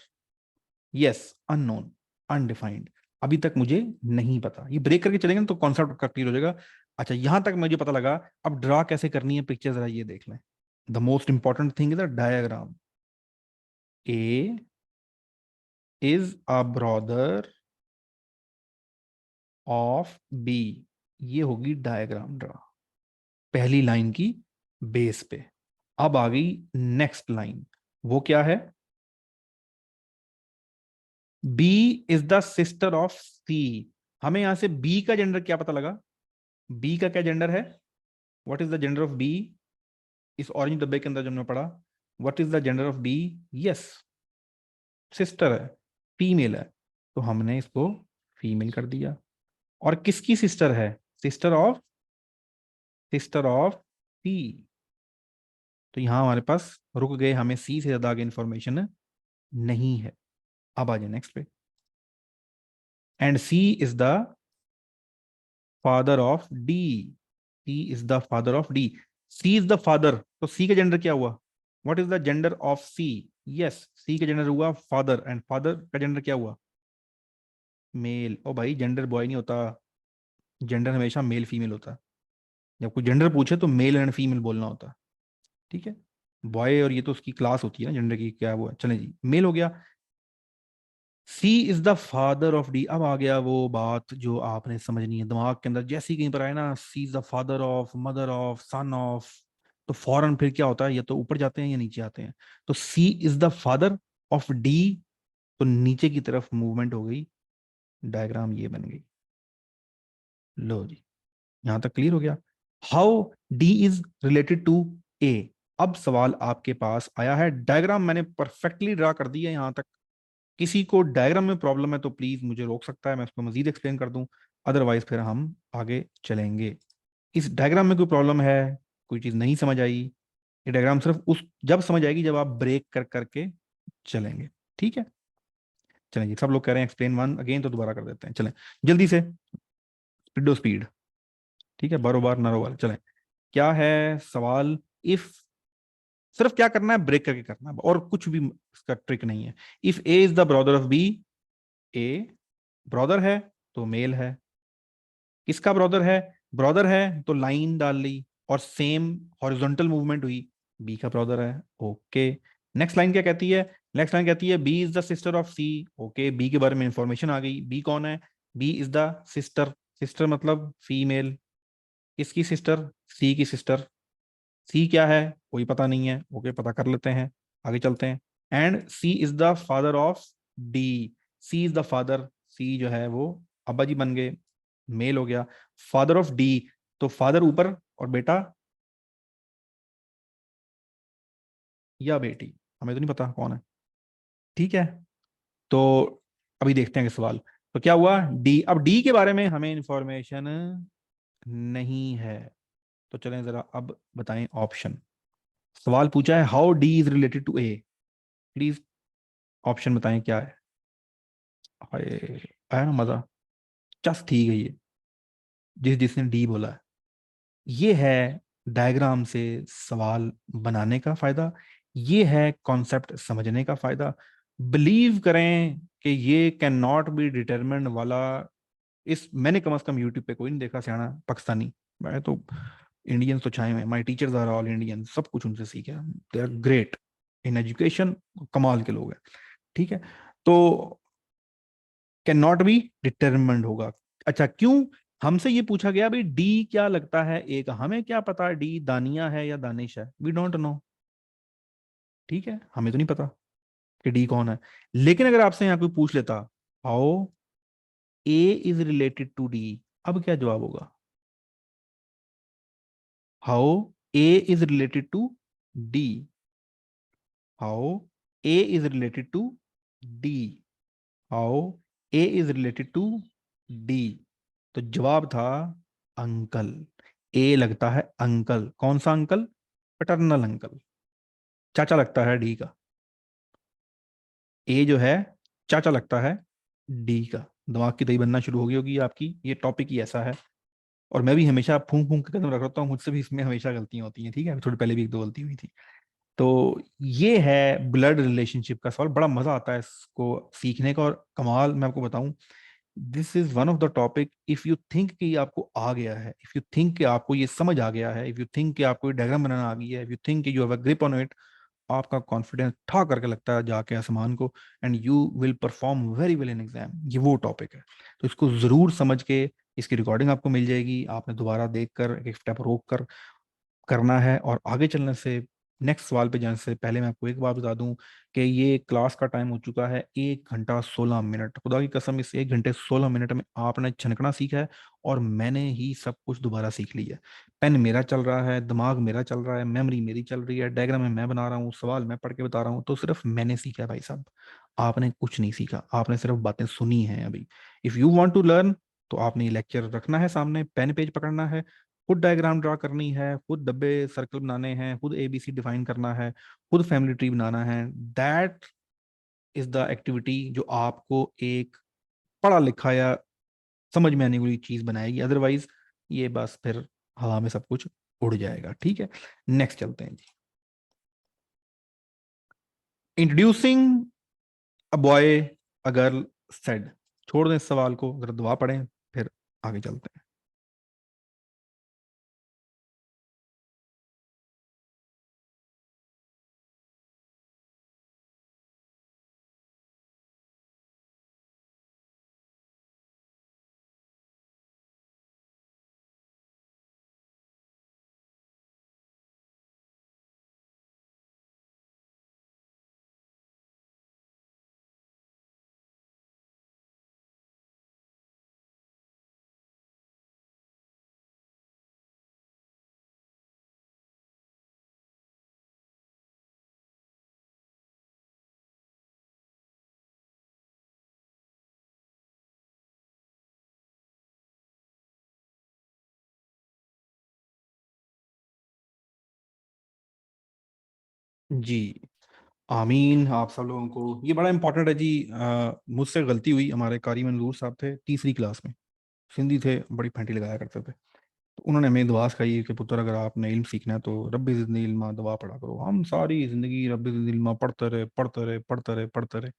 यस अननोन, अनडिफाइंड, अभी तक मुझे नहीं पता। ये ब्रेक करके चलेंगे ना तो कॉन्सेप्ट का क्लियर हो जाएगा। अच्छा यहां तक मुझे पता लगा, अब ड्रा कैसे करनी है पिक्चर जरा ये देख लें। The most important thing is the diagram. A is a brother of B, ये होगी डायग्राम ड्रा पहली लाइन की बेस पे। अब आ गई नेक्स्ट लाइन, वो क्या है, B is the sister of C. हमें यहां से बी का जेंडर क्या पता लगा, बी का क्या जेंडर है, what is the gender of B, इस ऑरेंज डब्बे के अंदर जो हमने पढ़ा, what is the gender of B, yes sister है, फीमेल है, तो हमने इसको फीमेल कर दिया। और किसकी सिस्टर है, सिस्टर ऑफ, सिस्टर ऑफ सी। तो यहां हमारे पास रुक गए, हमें सी से ज्यादा आगे इंफॉर्मेशन नहीं है। अब आ जाए नेक्स्ट पे, and C is the father of D, C is the father of D, C is the father, तो सी का जेंडर क्या हुआ, what is the gender of C, yes C का जेंडर हुआ फादर, एंड फादर का gender क्या हुआ, mail. ओ भाई जेंडर बॉय नहीं होता, जेंडर हमेशा मेल फीमेल होता है। जब कोई जेंडर पूछे तो मेल एंड फीमेल बोलना होता है, ठीक है। बॉय और ये तो उसकी क्लास होती है ना जेंडर की, क्या वो है, चले जी मेल हो गया। C is the father of D, अब आ गया वो बात जो आपने समझनी है दिमाग के अंदर, जैसे ही कहीं पर आए ना C is the father of, mother of, son of, तो फौरन फिर क्या होता है, या तो ऊपर जाते हैं या नीचे आते हैं। तो C is the father of D, तो नीचे की तरफ मूवमेंट हो गई, डायग्राम ये बन गई। लो जी, यहां तक क्लियर हो गया। How D is related to A, अब सवाल आपके पास आया है, डायग्राम मैंने परफेक्टली ड्रा कर दी है यहां तक। किसी को डायग्राम में प्रॉब्लम है तो प्लीज मुझे रोक सकता है, मैं उसको मजीद एक्सप्लेन कर दूं, अदरवाइज फिर हम आगे चलेंगे। इस डायग्राम में कोई प्रॉब्लम है, कोई चीज नहीं समझ आई, ये डायग्राम सिर्फ उस जब समझ आएगी जब आप ब्रेक कर करके चलेंगे, ठीक है। चलें जी, सब लोग कह रहे हैं एक्सप्लेन वन अगेन, तो दोबारा कर देते हैं, चलें जल्दी से, स्पीडो स्पीड, ठीक है, बारोबार नरोबार, चलें। क्या है सवाल, इफ, सिर्फ क्या करना है, ब्रेक करके करना है और कुछ भी इसका ट्रिक नहीं है। If A is the brother of B, A brother है तो मेल है, किसका ब्रदर है, ब्रदर है तो लाइन डाल ली और सेम हॉरिजॉन्टल मूवमेंट हुई, बी का ब्रदर है, ओके। नेक्स्ट लाइन क्या कहती है, नेक्स्ट लाइन कहती है B is the sister of C, okay B के बारे में इंफॉर्मेशन आ गई, बी कौन है, B is the sister, sister मतलब फीमेल, किसकी सिस्टर, सी की सिस्टर, सी क्या है कोई पता नहीं है, ओके पता कर लेते हैं, आगे चलते हैं। And C is the father of D, C is the father, C जो है वो अब्बा जी बन गए, मेल हो गया, फादर ऑफ डी, तो फादर ऊपर और बेटा या बेटी, हमें तो नहीं पता कौन है, ठीक है। तो अभी देखते हैं कि सवाल, तो क्या हुआ डी, अब डी के बारे में हमें इंफॉर्मेशन नहीं है, तो चलें जरा अब बताएं ऑप्शन। सवाल पूछा है how D is related to A, please option बताएं क्या है। हाय, आया ना मजा, चस थी गई है जिसने डी बोला है। ये है डायग्राम से सवाल बनाने का फायदा, ये है कॉन्सेप्ट समझने का फायदा। बिलीव करें कि ये कैन नॉट बी डिटरमिन्ड वाला, इस मैंने कम से कम यूट्यूब पे कोई नहीं देखा सियाना पाकिस्तानी, मैं तो इंडियंस तो छाए हुए, my teachers are all Indian, सब कुछ उनसे सीखे, they are great in education, कमाल के लोग हैं, ठीक है। तो कैन नॉट बी डिटरमिन्ड होगा। अच्छा क्यों, हमसे ये पूछा गया भाई डी क्या लगता है ए का, हमें क्या पता डी दानिया है या दानिश है, वी डोंट नो, ठीक है, हमें तो नहीं पता कि डी कौन है। लेकिन अगर आपसे यहाँ कोई पूछ लेता how A is related to D, अब क्या जवाब होगा? How A is related to D? How A is related to D? How A is related to D? तो जवाब था अंकल। ए लगता है अंकल। कौन सा अंकल? पैटर्नल अंकल, चाचा लगता है डी का। ए जो है चाचा लगता है डी का। दिमाग की दही बनना शुरू हो गई होगी आपकी, ये टॉपिक ही ऐसा है। और मैं भी हमेशा फूंक फूंक के कदम रखता हूँ, मुझसे भी इसमें हमेशा गलतियां होती हैं, ठीक है, थोड़ी पहले भी एक दो गलती हुई थी। तो ये है ब्लड रिलेशनशिप का सवाल। बड़ा मजा आता है इसको सीखने का। और कमाल मैं आपको बताऊं, this is one of the topic, if you think कि आपको आ गया है, इफ यू थिंक कि आपको ये समझ आ गया है, इफ यू थिंक कि आपको ये डायग्राम बनाना आ गई है, इफ यू थिंक कि you have a grip on it, आपका कॉन्फिडेंस ठा करके लगता है जाके आसमान को, and you will perform very well in exam. ये वो टॉपिक है। तो इसको जरूर समझ के, इसकी रिकॉर्डिंग आपको मिल जाएगी, आपने दोबारा देखकर एक स्टेप रोक कर करना है। और आगे चलने से, नेक्स्ट सवाल पे जाने से पहले मैं आपको एक बात बता दूं कि ये क्लास का टाइम हो चुका है 1 घंटा 16 मिनट। खुदा की कसम, इस 1 घंटे 16 मिनट में आपने छनकना सीखा है और मैंने ही सब कुछ दोबारा सीख लिया है। पेन मेरा चल रहा है, दिमाग मेरा चल रहा है, मेमोरी मेरी चल रही है, डायग्राम में मैं बना रहा हूँ, सवाल मैं पढ़ के बता रहा हूँ। तो सिर्फ मैंने सीखा है भाई साहब, आपने कुछ नहीं सीखा, आपने सिर्फ बातें सुनी हैं अभी। If you want to learn, तो आपने ये लेक्चर रखना है सामने, पेन पेज पकड़ना है, खुद डायग्राम ड्रा करनी है, खुद डब्बे सर्कल बनाने हैं, खुद एबीसी डिफाइन करना है, खुद फैमिली ट्री बनाना है। दैट इज द एक्टिविटी जो आपको एक पढ़ा लिखा या समझ में आने वाली चीज बनाएगी। अदरवाइज ये बस फिर हवा में सब कुछ उड़ जाएगा। ठीक है, नेक्स्ट चलते हैं जी। Introducing a boy a girl said. छोड़ दें इस सवाल को, जरा दुआ पढ़ें, फिर आगे चलते हैं। जी, आमीन आप सब लोगों को। ये बड़ा इंपॉर्टेंट है जी। मुझसे गलती हुई, हमारे कारी मंजूर साहब थे तीसरी क्लास में, सिंधी थे, बड़ी फैंटी लगाया करते थे। तो उन्होंने हमें दुआ सिखाई कि पुत्र अगर आपने इल्म सीखना है तो रब्बी ज़िदनी इल्मा दुआ पढ़ा करो। हम सारी जिंदगी रब्बी ज़िदनी इल्मा पढ़ते रहे, पढ़ते रहे, पढ़ते रहे, पढ़ते रहे।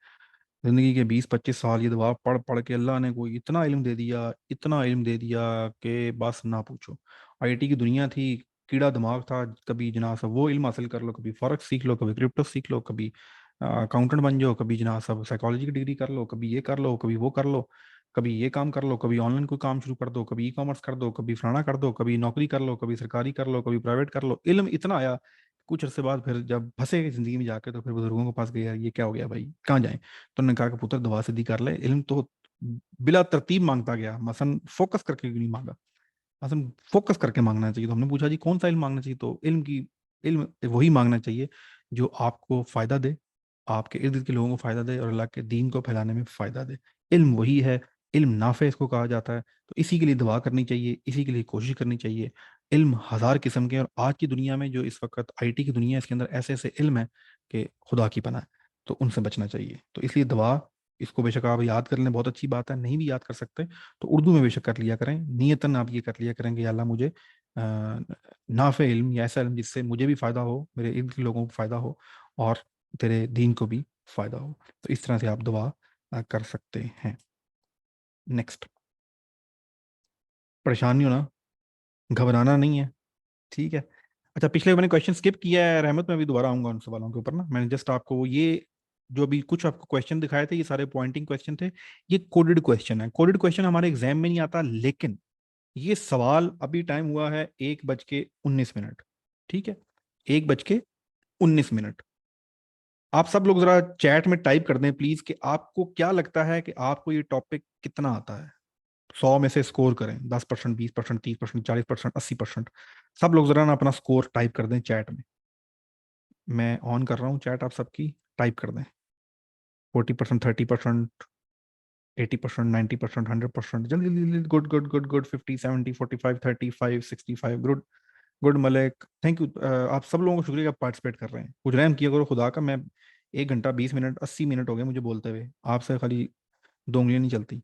जिंदगी के 20-25 साल ये दुआ पढ़ पढ़ के अल्लाह ने कोई इतना इल्म दे दिया, इतना इल्म दे दिया कि बस ना पूछो। आईटी की दुनिया थी, कीड़ा दिमाग था। कभी जनाब सब वो इल्म हासिल कर लो, कभी फॉरेक्स सीख लो, कभी क्रिप्टो सीख लो, कभी अकाउंटेंट बन जाओ, कभी जनाब सब साइकोलॉजी की डिग्री कर लो, कभी ये कर लो, कभी वो कर लो, कभी ये काम कर लो, कभी ऑनलाइन कोई काम शुरू कर दो, कभी ई कॉमर्स कर दो, कभी फलाना कर दो, कभी नौकरी कर लो, कभी सरकारी कर लो, कभी प्राइवेट कर लो। इल्म इतना आया, कुछ अरसे बाद फिर जब फंसे जिंदगी में जाके, तो फिर बुजुर्गों के पास गए, यार ये क्या हो गया भाई, कहाँ जाए? तो उन्होंने कहा कि पुत्र दुआ सीधी कर ले। इल्म तो बिला तरतीब मांगता गया, मसन फोकस करके क्यों नहीं मांगा? मसन फोकस करके मांगना चाहिए। तो हमने पूछा जी कौन सा इल्म मांगना चाहिए? तो इल्म वही मांगना चाहिए जो आपको फायदा दे, आपके इर्द गिर्द के लोगों को फायदा दे और अल्लाह के दीन को फैलाने में फायदा दे। इल्म वही है, इल्म नाफे इसको कहा जाता है। तो इसी के लिए दुआ करनी चाहिए, इसी के लिए कोशिश करनी चाहिए। इल्म हजार किस्म के हैं, और आज की दुनिया में जो इस वक्त आईटी की दुनिया है, इसके अंदर ऐसे ऐसे इल्म है कि खुदा की पनाह है। तो उनसे बचना चाहिए। तो इसलिए दुआ, इसको बेशक आप याद कर लें, बहुत अच्छी बात है। नहीं भी याद कर सकते तो उर्दू में बेशक कर लिया करें। नियतन आप ये कर लिया करें कि या अल्लाह मुझे नाफे इल्म या ऐसा इल्म जिससे मुझे भी फ़ायदा हो, मेरे इर्द के लोगों को फ़ायदा हो, और तेरे दीन को भी फ़ायदा हो। तो इस तरह से आप दुआ कर सकते हैं। नेक्स्ट, परेशान नहीं होना, घबराना नहीं है, ठीक है। अच्छा, पिछले मैंने क्वेश्चन स्किप किया है रहमत, मैं भी दोबारा आऊंगा उन सवालों के ऊपर ना। मैंने जस्ट आपको ये जो अभी कुछ आपको क्वेश्चन दिखाए थे, ये सारे पॉइंटिंग क्वेश्चन थे। ये कोडेड क्वेश्चन है। कोडेड क्वेश्चन हमारे एग्जाम में नहीं आता, लेकिन ये सवाल अभी टाइम हुआ है 1:19। ठीक है, 1:19। आप सब लोग जरा चैट में टाइप कर दें प्लीज कि आपको क्या लगता है कि आपको ये टॉपिक कितना आता है। 100 में से स्कोर करें, 10%, 20%, 30%, 40%, 80%। सब लोग जरा ना अपना स्कोर टाइप कर दें चैट में। मैं ऑन कर रहा हूँ चैट, आप सबकी टाइप कर दें। 40%, 30%, 80%, 90%, 100%, जल्दी जल्दी जल्दी। Good good good good. 50, 70, 45, 35, 65। Good good Malik, thank you. आप सब लोगों को शुक्रिया कि आप पार्टिसिपेट कर रहे हैं। कुछ रहम किया करो खुदा का। मैं 1 घंटा 20 मिनट 80 मिनट हो गए मुझे बोलते हुए, आपसे खाली 2 उंगलियां नहीं चलती।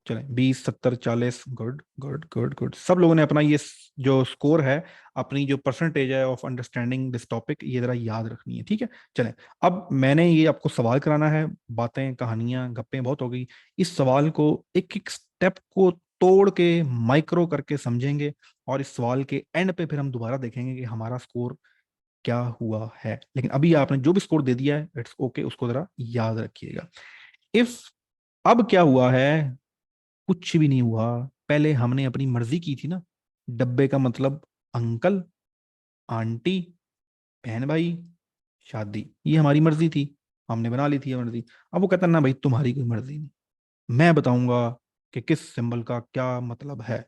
चले 20, 70, 40। Good good good good. सब लोगों ने अपना ये जो स्कोर है, अपनी जो परसेंटेज है ऑफ अंडरस्टैंडिंग दिस टॉपिक, ये जरा याद रखनी है, ठीक है। चलें, अब मैंने ये आपको सवाल कराना है। बातें कहानियां गप्पें बहुत हो गई। इस सवाल को एक एक स्टेप को तोड़ के माइक्रो करके समझेंगे, और इस सवाल के एंड पे फिर हम दोबारा देखेंगे कि हमारा स्कोर क्या हुआ है। लेकिन अभी आपने जो भी स्कोर दे दिया है, इट्स ओके, उसको जरा याद रखिएगा। इफ अब क्या हुआ है, कुछ भी नहीं हुआ। पहले हमने अपनी मर्जी की थी ना। डब्बे का मतलब अंकल, आंटी, बहन भाई, शादी, ये हमारी मर्जी थी। हमने बना ली थी ये मर्जी। अब वो कहता है ना भाई, तुम्हारी कोई मर्जी नहीं, मैं बताऊंगा कि किस सिंबल का क्या मतलब है।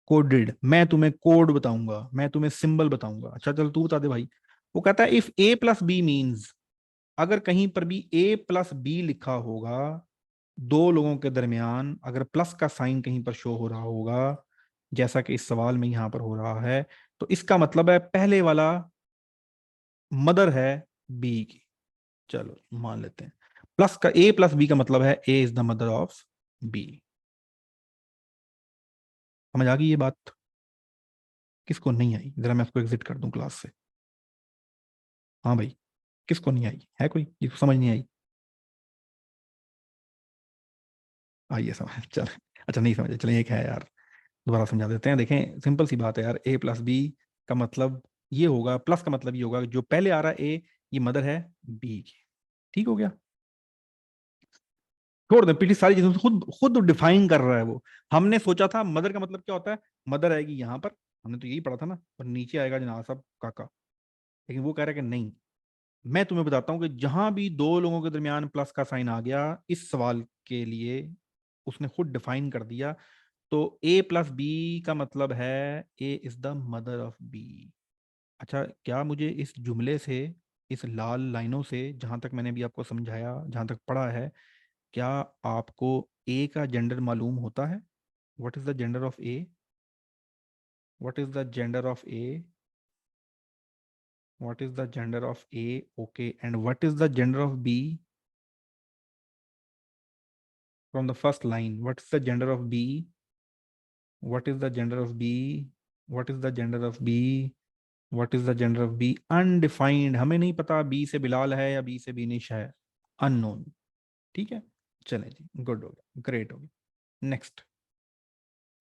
कोडेड, मैं तुम्हें कोड बताऊंगा, मैं तुम्हें सिंबल बताऊंगा। अच्छा चल तू बता दे भाई। वो कहता है if A plus B means, अगर कहीं पर भी ए प्लस बी लिखा होगा, दो लोगों के दरमियान अगर प्लस का साइन कहीं पर शो हो रहा होगा, जैसा कि इस सवाल में यहां पर हो रहा है, तो इसका मतलब है पहले वाला मदर है बी की। चलो मान लेते हैं, प्लस का ए प्लस बी का मतलब है A is the mother of B. समझ आ गई ये बात? किसको नहीं आई जरा मैं उसको एग्जिट कर दूं क्लास से। हाँ भाई, किसको नहीं आई है? कोई जिसको समझ नहीं आई? आइए समझ चल। अच्छा नहीं समझे, चलिए एक है यार, दोबारा समझा देते हैं। देखें सिंपल सी बात है यार, ए प्लस बी का मतलब ये होगा, प्लस का मतलब ये होगा कि जो पहले आ रहा है ए, ये मदर है बी की। ठीक हो गया? छोड़ दें पिछली सारी चीजों से, खुद खुद डिफाइन कर रहा है वो। हमने सोचा था मदर का मतलब क्या होता है, मदर आएगी यहाँ पर, हमने तो यही पढ़ा था ना, और नीचे आएगा जनाब साहब काका। लेकिन वो कह रहा है कि नहीं, मैं तुम्हें बताता हूँ कि जहां भी दो लोगों के दरमियान प्लस का साइन आ गया इस सवाल के लिए, उसने खुद डिफाइन कर दिया। तो ए प्लस बी का मतलब है A is the mother of B. अच्छा, क्या मुझे इस जुमले से, इस लाल लाइनों से, जहां तक मैंने भी आपको समझाया, जहां तक पढ़ा है, क्या आपको ए का जेंडर मालूम होता है? What is the gender of A? What is the gender of A? What is the gender of A? Okay, and what is the gender of B? From the first line, what is the gender of B? What is the gender of B? What is the gender of B? What is the gender of B? Undefined, हमें नहीं पता B से बिलाल है या B से बीनिश है। Unknown. ठीक है, चले जी, गुड हो गया, ग्रेट हो गया। नेक्स्ट,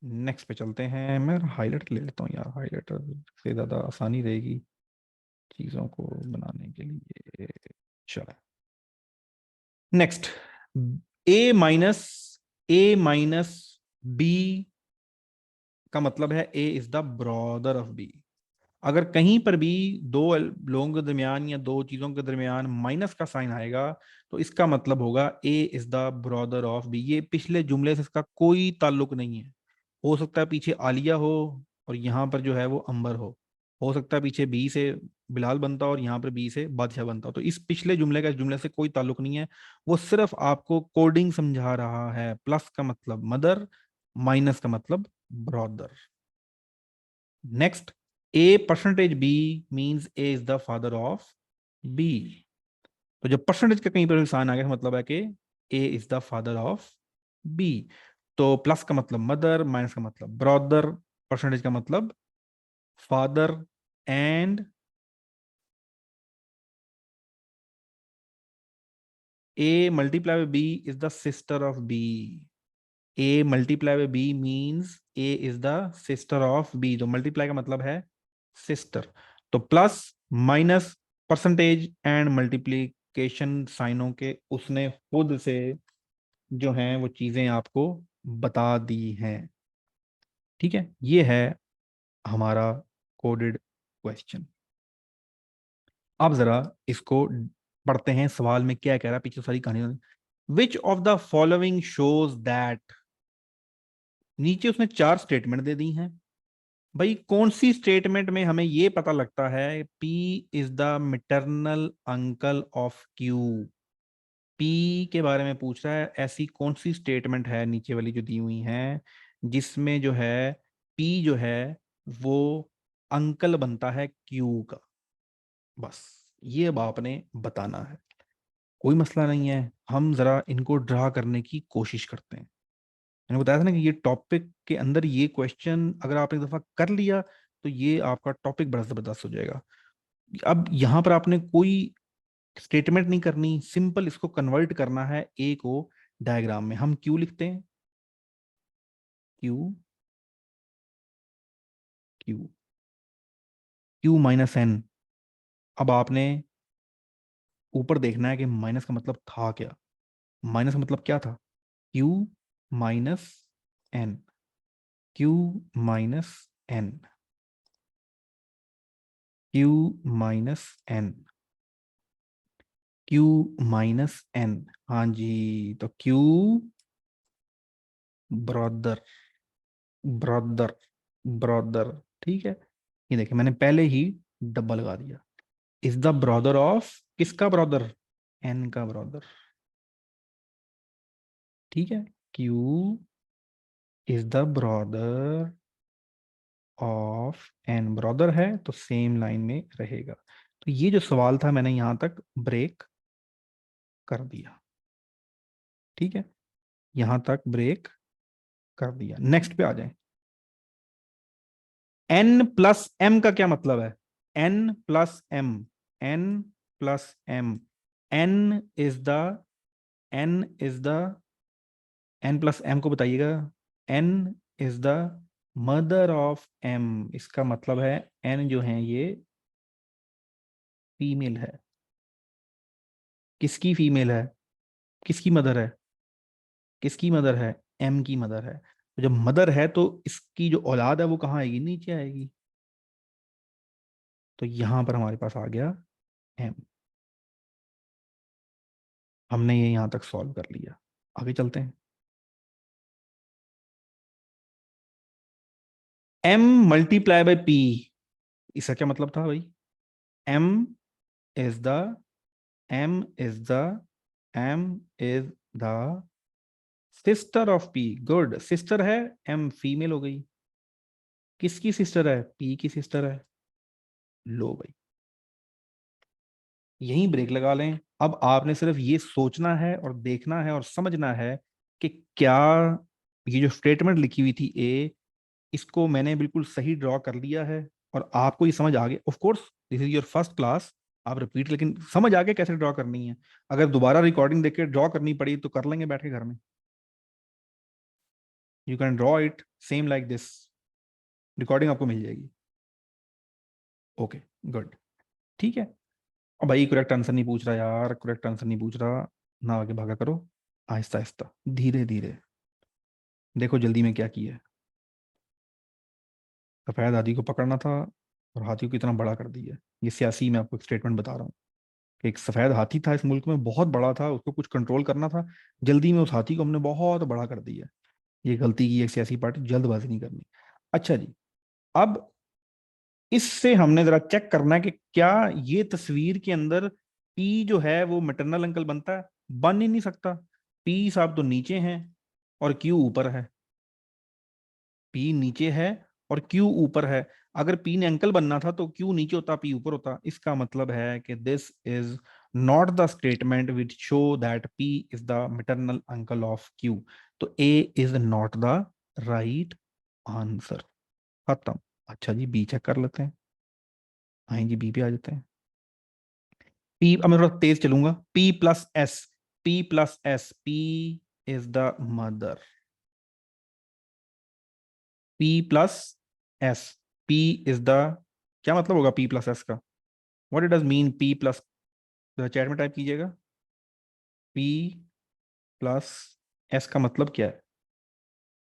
नेक्स्ट पे चलते हैं। मैं हाईलाइटर ले लेता हूँ यार, हाईलाइटर से ज़्यादा आसानी रहेगी चीज़ों को बनाने के लिए। चलो next, A minus, A minus B का मतलब है A is the brother of B. अगर कहीं पर भी दो लोगों के दरमियान या दो चीजों के दरमियान माइनस का साइन आएगा, तो इसका मतलब होगा A is the brother of B. ये पिछले जुमले से इसका कोई ताल्लुक नहीं है। हो सकता है पीछे आलिया हो और यहाँ पर जो है वो अंबर हो सकता है पीछे बी से बिलाल बनता और यहाँ पर बी से बादशाह बनता। तो इस पिछले जुमले का इस जुमले से कोई ताल्लुक नहीं है। वो सिर्फ आपको कोडिंग समझा रहा है। प्लस का मतलब मदर, माइनस का मतलब brother. Next, A percentage B means A is the father of B. तो जब परसेंटेज का कहीं पर साइन आ गया, मतलब है कि A is the father of B. तो प्लस का मतलब मदर, माइनस का मतलब ब्रदर, परसेंटेज का मतलब father, and A multiply by B is the sister of B. A multiply by B means A is the sister of B. तो multiply का मतलब है सिस्टर। तो plus, minus, percentage and multiplication साइनों के उसने खुद से जो हैं वो चीजें आपको बता दी हैं। ठीक है, ये है हमारा कोडेड क्वेश्चन। अब जरा इसको पढ़ते हैं, सवाल में क्या कह रहा है, पीछे सारी कहानी। Which of the following shows that, नीचे उसने 4 स्टेटमेंट दे दी हैं। भाई कौन सी स्टेटमेंट में हमें ये पता लगता है P is the maternal uncle of Q? P के बारे में पूछ रहा है, ऐसी कौन सी स्टेटमेंट है नीचे वाली जो दी हुई है जिसमें जो है P जो है वो अंकल बनता है Q का? बस ये अब आपने बताना है। कोई मसला नहीं है, हम जरा इनको ड्रा करने की कोशिश करते हैं। मैंने बताया था ना कि ये टॉपिक के अंदर ये क्वेश्चन अगर आपने एक दफा कर लिया तो ये आपका टॉपिक बड़ा जबरदस्त हो जाएगा। अब यहां पर आपने कोई स्टेटमेंट नहीं करनी, सिंपल इसको कन्वर्ट करना है ए को डायग्राम में। हम क्यू लिखते हैं, Q Q Q minus N. अब आपने ऊपर देखना है कि माइनस का मतलब था क्या। माइनस का मतलब क्या था? Q minus N, Q minus N, Q minus N, Q minus N. हाँ जी, तो क्यू ब्रदर, ब्रदर, ब्रदर। ठीक है, ये देखिए मैंने पहले ही डब्बा लगा दिया। इज द ब्रदर ऑफ, किसका ब्रदर? एन का ब्रदर। ठीक है, Q is the brother of N, brother है तो सेम लाइन में रहेगा। तो ये जो सवाल था मैंने यहां तक ब्रेक कर दिया। ठीक है, यहां तक ब्रेक कर दिया। नेक्स्ट पे आ जाए। एन प्लस एम का क्या मतलब है? N plus M, N plus M, N is the, N is the, N plus M को बताइएगा। N is the mother of M, इसका मतलब है एन जो है ये फीमेल है। किसकी फीमेल है? किसकी मदर है? किसकी मदर है? एम की मदर है। तो जब मदर है तो इसकी जो औलाद है वो कहाँ आएगी? नीचे आएगी। तो यहां पर हमारे पास आ गया एम। हमने ये यहां तक सॉल्व कर लिया। आगे चलते हैं। एम मल्टीप्लाई बाय पी, इसका क्या मतलब था भाई? M is the, M is the, M is the sister of P. Good, sister है, एम फीमेल हो गई। किसकी सिस्टर है? पी की सिस्टर है। लो भाई, यहीं ब्रेक लगा लें। अब आपने सिर्फ ये सोचना है और देखना है और समझना है कि क्या ये जो स्टेटमेंट लिखी हुई थी ए, इसको मैंने बिल्कुल सही ड्रॉ कर लिया है और आपको ये समझ आ गया। Of course this is your first class, आप रिपीट, लेकिन समझ आ गया कैसे ड्रॉ करनी है। अगर दोबारा रिकॉर्डिंग देख के ड्रॉ करनी पड़ी तो कर लेंगे बैठ के घर में। You can draw it same like this, recording आपको मिल जाएगी। Okay, good. ठीक है। अब भाई करेक्ट आंसर नहीं पूछ रहा यार, करेक्ट आंसर नहीं पूछ रहा। ना आगे भागा करो, आहिस्ता आहिस्ता, धीरे धीरे। देखो जल्दी में क्या किया है। सफेद हाथी को पकड़ना था और हाथी को इतना बड़ा कर दिया। ये सियासी, मैं आपको एक स्टेटमेंट बता रहा हूँ कि एक सफेद हाथी था इस मुल्क में, बहुत बड़ा था, उसको कुछ कंट्रोल करना था। जल्दी में उस हाथी को हमने बहुत बड़ा कर दिया। ये गलती की एक सियासी पार्टी, जल्दबाजी नहीं करनी। अच्छा जी, अब इससे हमने जरा चेक करना है कि क्या ये तस्वीर के अंदर पी जो है वो मैटरनल अंकल बनता है? बन ही नहीं सकता। पी साहब तो नीचे हैं और क्यू ऊपर है। पी नीचे है और क्यू ऊपर है। अगर पी ने अंकल बनना था तो क्यू नीचे होता, पी ऊपर होता। इसका मतलब है कि this is not the statement which show that P is the maternal uncle of Q. तो A is not the right answer. खत्म। अच्छा जी, बी चेक कर लेते हैं। हाँ जी, बी पे आ जाते हैं। पी, अब मैं थोड़ा तेज चलूंगा। P plus S, P plus S, P is the mother. P plus S, P is the, क्या मतलब होगा पी प्लस एस का? What it does mean P plus? Chat में टाइप कीजिएगा, पी प्लस एस का मतलब क्या है?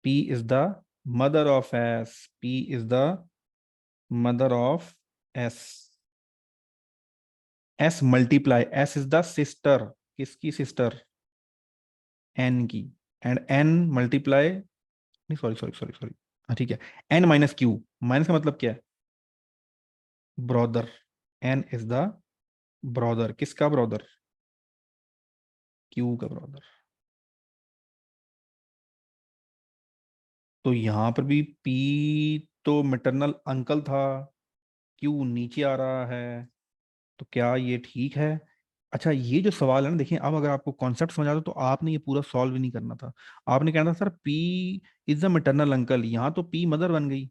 P is the mother of S, P is the mother of S. S multiply, S is the sister, किसकी sister? N की। And N multiply नहीं, sorry sorry sorry sorry, हाँ ठीक है, एन माइनस क्यू, माइनस का मतलब क्या है? Brother, N is the brother, किसका ब्रॉदर? क्यू का ब्रॉदर। तो यहां पर भी पी तो मैटरनल अंकल था, क्यू नीचे आ रहा है, तो क्या ये ठीक है? अच्छा, ये जो सवाल है ना, देखिए अब अगर आपको कॉन्सेप्ट समझ आता तो आपने ये पूरा सॉल्व ही नहीं करना था। आपने कहना था sir P is the maternal uncle, यहाँ तो पी मदर बन गई,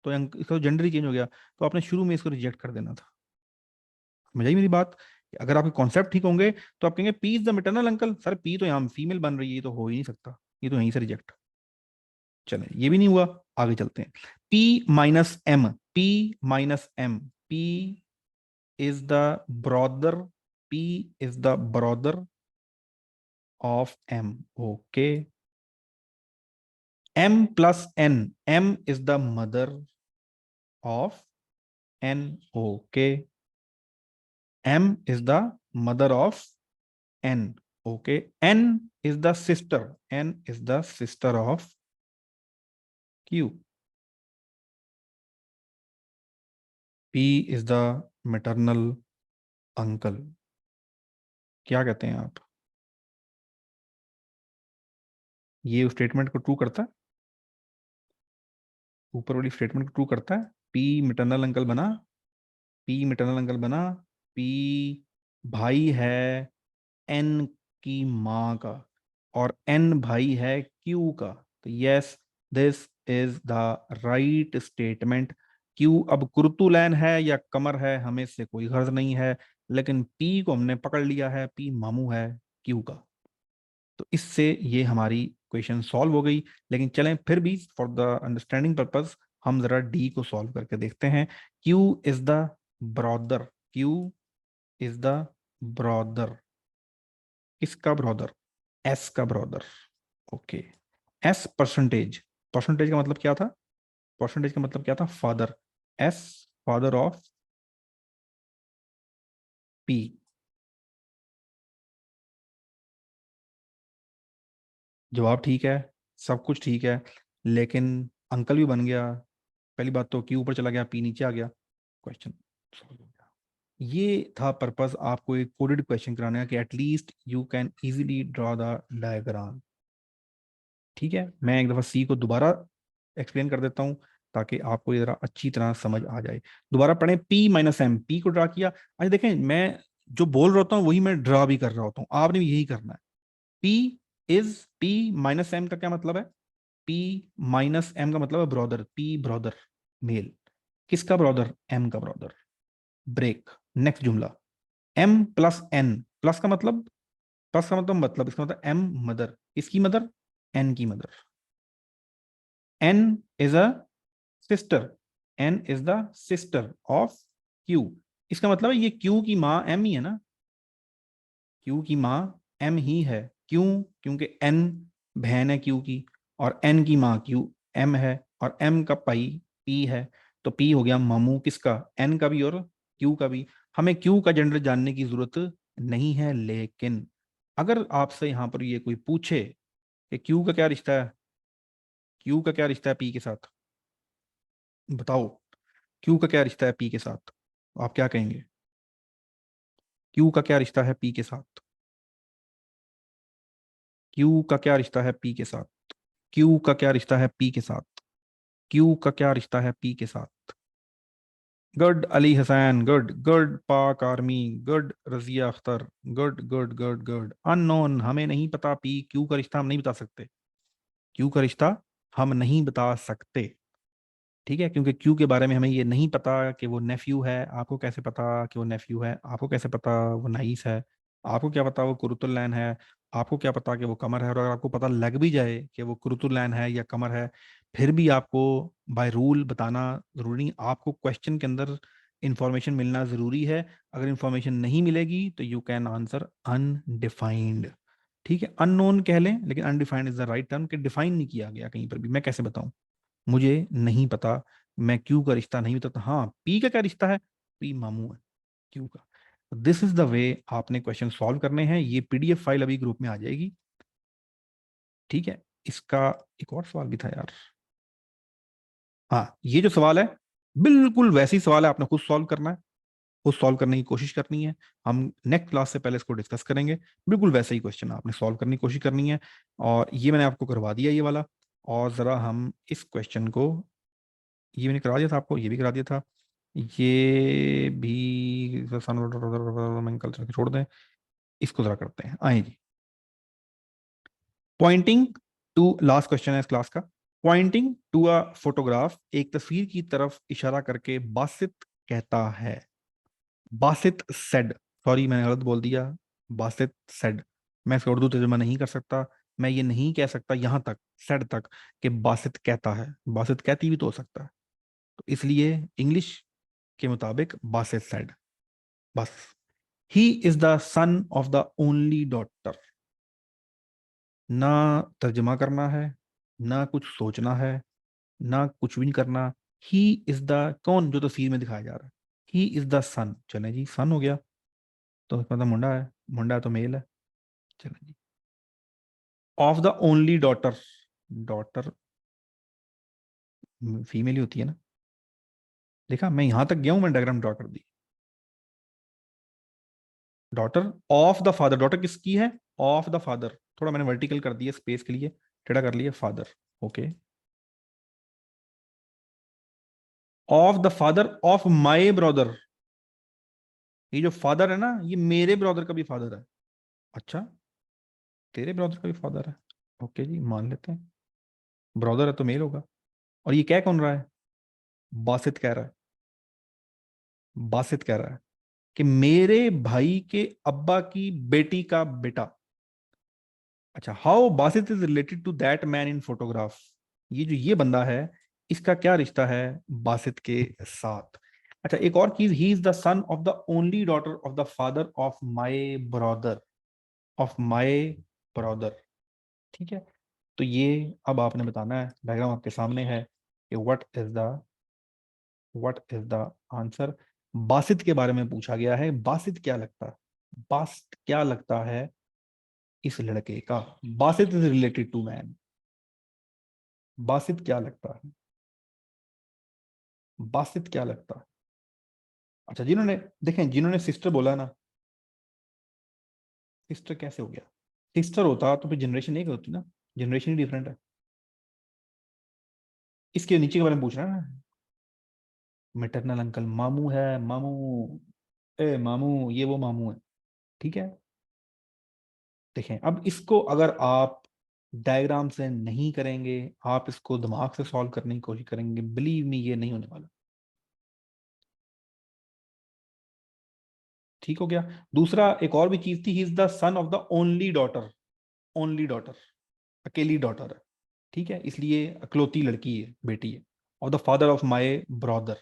तो इसका तो जेंडर ही चेंज हो गया, तो आपने शुरू में इसको रिजेक्ट कर देना था। समझ आई मेरी बात? अगर आपके कॉन्सेप्ट ठीक होंगे तो आप कहेंगे P is the maternal uncle, sir P तो यहाँ फीमेल बन रही है, ये तो हो ही नहीं सकता, ये तो यहीं से रिजेक्ट। चले, ये भी नहीं हुआ, आगे चलते हैं। P minus M, P minus M, P is the brother, P is the brother of M. Okay. M plus N, M is the mother of N. Okay. M is the mother of N. Okay. N is the sister. N is the sister of Q. P is the maternal uncle. क्या कहते हैं आप? ये statement को true करता है? ऊपर वाली स्टेटमेंट को ट्रू करता है? पी मैटरनल अंकल बना, पी मैटरनल अंकल बना, पी भाई है एन की माँ का, और एन भाई है क्यू का, तो yes, this is the right statement. Q अब कुर्तुलैन है या कमर है हमें से कोई गर्ज नहीं है, लेकिन पी को हमने पकड़ लिया है, पी मामू है क्यू का। तो इससे ये हमारी क्वेश्चन सॉल्व हो गई। लेकिन चलें फिर भी फॉर द अंडरस्टैंडिंग पर्पस हम जरा डी को सॉल्व करके देखते हैं। Q is the brother, Q is the brother, किसका ब्रॉदर? एस का brother. Okay. S percentage, percentage का मतलब क्या था? परसेंटेज का मतलब क्या था? Father. S father of P. जवाब ठीक है, सब कुछ ठीक है, लेकिन अंकल भी बन गया। पहली बात तो क्यू ऊपर चला गया, पी नीचे आ गया, क्वेश्चन सॉल्व हो गया। ये था पर्पस आपको एक कोडेड क्वेश्चन कराने का कि at least you can easily draw the diagram. ठीक है, मैं एक दफा सी को दोबारा एक्सप्लेन कर देता हूँ ताकि आपको ये जरा अच्छी तरह समझ आ जाए। दोबारा पढ़ें, पी माइनस एम, पी को ड्रा किया। अच्छा देखें, मैं जो बोल रहा होता हूँ वही मैं ड्रा भी कर रहा होता हूँ, आपने भी यही करना है। P is, P minus M का क्या मतलब है? पी माइनस एम का मतलब है ब्रदर, पी ब्रदर मेल, किसका ब्रदर? एम का ब्रदर। ब्रेक, नेक्स्ट जुमला, एम प्लस एन, प्लस का मतलब, प्लस का मतलब इसका मतलब एम मदर, इसकी मदर? एन की मदर। N is a sister, N is the sister of Q, इसका मतलब है ये क्यू की माँ एम ही है ना, क्यू की माँ एम ही है। क्यों? क्योंकि एन बहन है क्यू की, और एन की माँ क्यू एम है, और एम का भाई पी है, तो पी हो गया मामू किसका? एन का भी और क्यू का भी। हमें क्यू का जेंडर जानने की जरूरत नहीं है, लेकिन अगर आपसे यहाँ पर ये कोई पूछे कि क्यू का क्या रिश्ता है, क्यू का क्या रिश्ता है पी के साथ, बताओ क्यू का क्या रिश्ता है पी के साथ, आप क्या कहेंगे? क्यू का क्या रिश्ता है पी के साथ? क्यू का क्या रिश्ता है पी के साथ? क्यू का क्या रिश्ता है पी के साथ? क्यू का क्या रिश्ता है पी के साथ? Good Ali Hussain, good good Pak army, good Razia Akhtar, good good good good. Unknown, हमें नहीं पता, पी क्यू का रिश्ता हम नहीं बता सकते, क्यू का रिश्ता हम नहीं बता सकते। ठीक है, क्योंकि क्यू के बारे में हमें ये नहीं पता कि वो नेफ्यू है। आपको कैसे पता कि वो नेफ्यू है? आपको कैसे पता वो नाइस है? आपको क्या पता वो कुरुतुलैन है? आपको क्या पता कि वो कमर है? और अगर आपको पता लग भी जाए कि वो कुरुतुलैन है या कमर है, फिर भी आपको बाय रूल बताना जरूरी नहीं, आपको क्वेश्चन के अंदर इंफॉर्मेशन मिलना जरूरी है। अगर इंफॉर्मेशन नहीं मिलेगी तो यू कैन आंसर अनडिफाइंड। ठीक है, अननोन कह लें, लेकिन undefined is the right term, कि डिफाइन नहीं किया गया कहीं पर भी। मैं कैसे बताऊं? मुझे नहीं पता, मैं क्यू का रिश्ता नहीं बताता। हाँ, पी का क्या रिश्ता है? पी मामू है क्यू का। दिस इज द वे आपने क्वेश्चन सॉल्व करने हैं। ये पीडीएफ फाइल अभी ग्रुप में आ जाएगी। ठीक है, इसका एक और सवाल भी था यार। हाँ, ये जो सवाल है बिल्कुल वैसे ही सवाल है, आपने खुद सॉल्व करना है, खुद सॉल्व करने की कोशिश करनी है। हम नेक्स्ट क्लास से पहले इसको डिस्कस करेंगे। बिल्कुल वैसे ही क्वेश्चन आपने सॉल्व करने की कोशिश करनी है, और ये मैंने आपको करवा दिया ये वाला। और जरा हम इस क्वेश्चन को, ये मैंने करा दिया था आपको, ये भी करा दिया था, ये भी कल चल के छोड़ दें, इसको जरा करते हैं। आए जी, पॉइंटिंग टू, लास्ट क्वेश्चन है इस क्लास का। पॉइंटिंग टू अ फोटोग्राफ, एक तस्वीर की तरफ इशारा करके बासित कहता है, बासित सेड, सॉरी मैंने गलत बोल दिया, बासित सेड। मैं इसका उर्दू तर्जुमा नहीं कर सकता, मैं ये नहीं कह सकता यहां तक, सेड तक, कि बासित कहता है। बासित कहती भी तो हो सकता है, तो इसलिए इंग्लिश के मुताबिक बासित सेड, बस। ही is the son of the only daughter. ना तर्जमा करना है, ना कुछ सोचना है, ना कुछ भी नहीं करना। ही इज द, कौन जो तस्वीर में दिखाया जा रहा है, ही इज द सन, चले जी सन हो गया, तो मतलब मुंडा है, मुंडा है तो मेल है, चले जी। Of the only daughter, daughter female ही होती है ना, देखा मैं यहां तक गया हूं, मैं डायग्राम ड्रॉ कर दी। Daughter of the father, daughter किसकी है, ऑफ द फादर, थोड़ा मैंने वर्टिकल कर दिया स्पेस के लिए, टेढ़ा कर लिया, father, okay. Of the father of my brother, ये जो फादर है ना, ये मेरे ब्रदर का भी फादर है। अच्छा, तेरे ब्रदर का भी फादर है, ओके जी, मान लेते हैं। ब्रदर है तो मेल होगा। और ये क्या कौन रहा है, बासित कह रहा है, बासित कह रहा है कि मेरे भाई के अब्बा की बेटी का बेटा। अच्छा, how Basit is related to that man in photograph, ये जो ये बंदा है, इसका क्या रिश्ता है बासित के साथ। अच्छा, एक और चीज, ही is the son of the only daughter of the father of my brother, of my brother, ठीक है। तो ये अब आपने बताना है, डायग्राम आपके सामने है कि what is the answer. Basit के बारे में पूछा गया है, बासित क्या लगता है, बासित क्या लगता है इस लड़के का, Basit is related to man, Basit क्या लगता है, बासित क्या लगता है। अच्छा, जिन्होंने, देखें जिन्होंने सिस्टर बोला ना, सिस्टर कैसे हो गया, सिस्टर होता तो फिर जनरेशन एक होती ना, जनरेशन ही डिफरेंट है। इसके नीचे के बारे में पूछ रहा है ना, मेटरनल अंकल, मामू है, मामू, ए मामू, ये वो मामू है, ठीक है। देखें, अब इसको अगर आप डायग्राम से नहीं करेंगे, आप इसको दिमाग से सॉल्व करने की कोशिश करेंगे, बिलीव मी ये नहीं होने वाला। ठीक हो गया। दूसरा एक और भी चीज थी, ही is the son of the only daughter, only daughter, अकेली डॉटर है, ठीक है, इसलिए अकलौती लड़की है, बेटी है, और the father of my brother.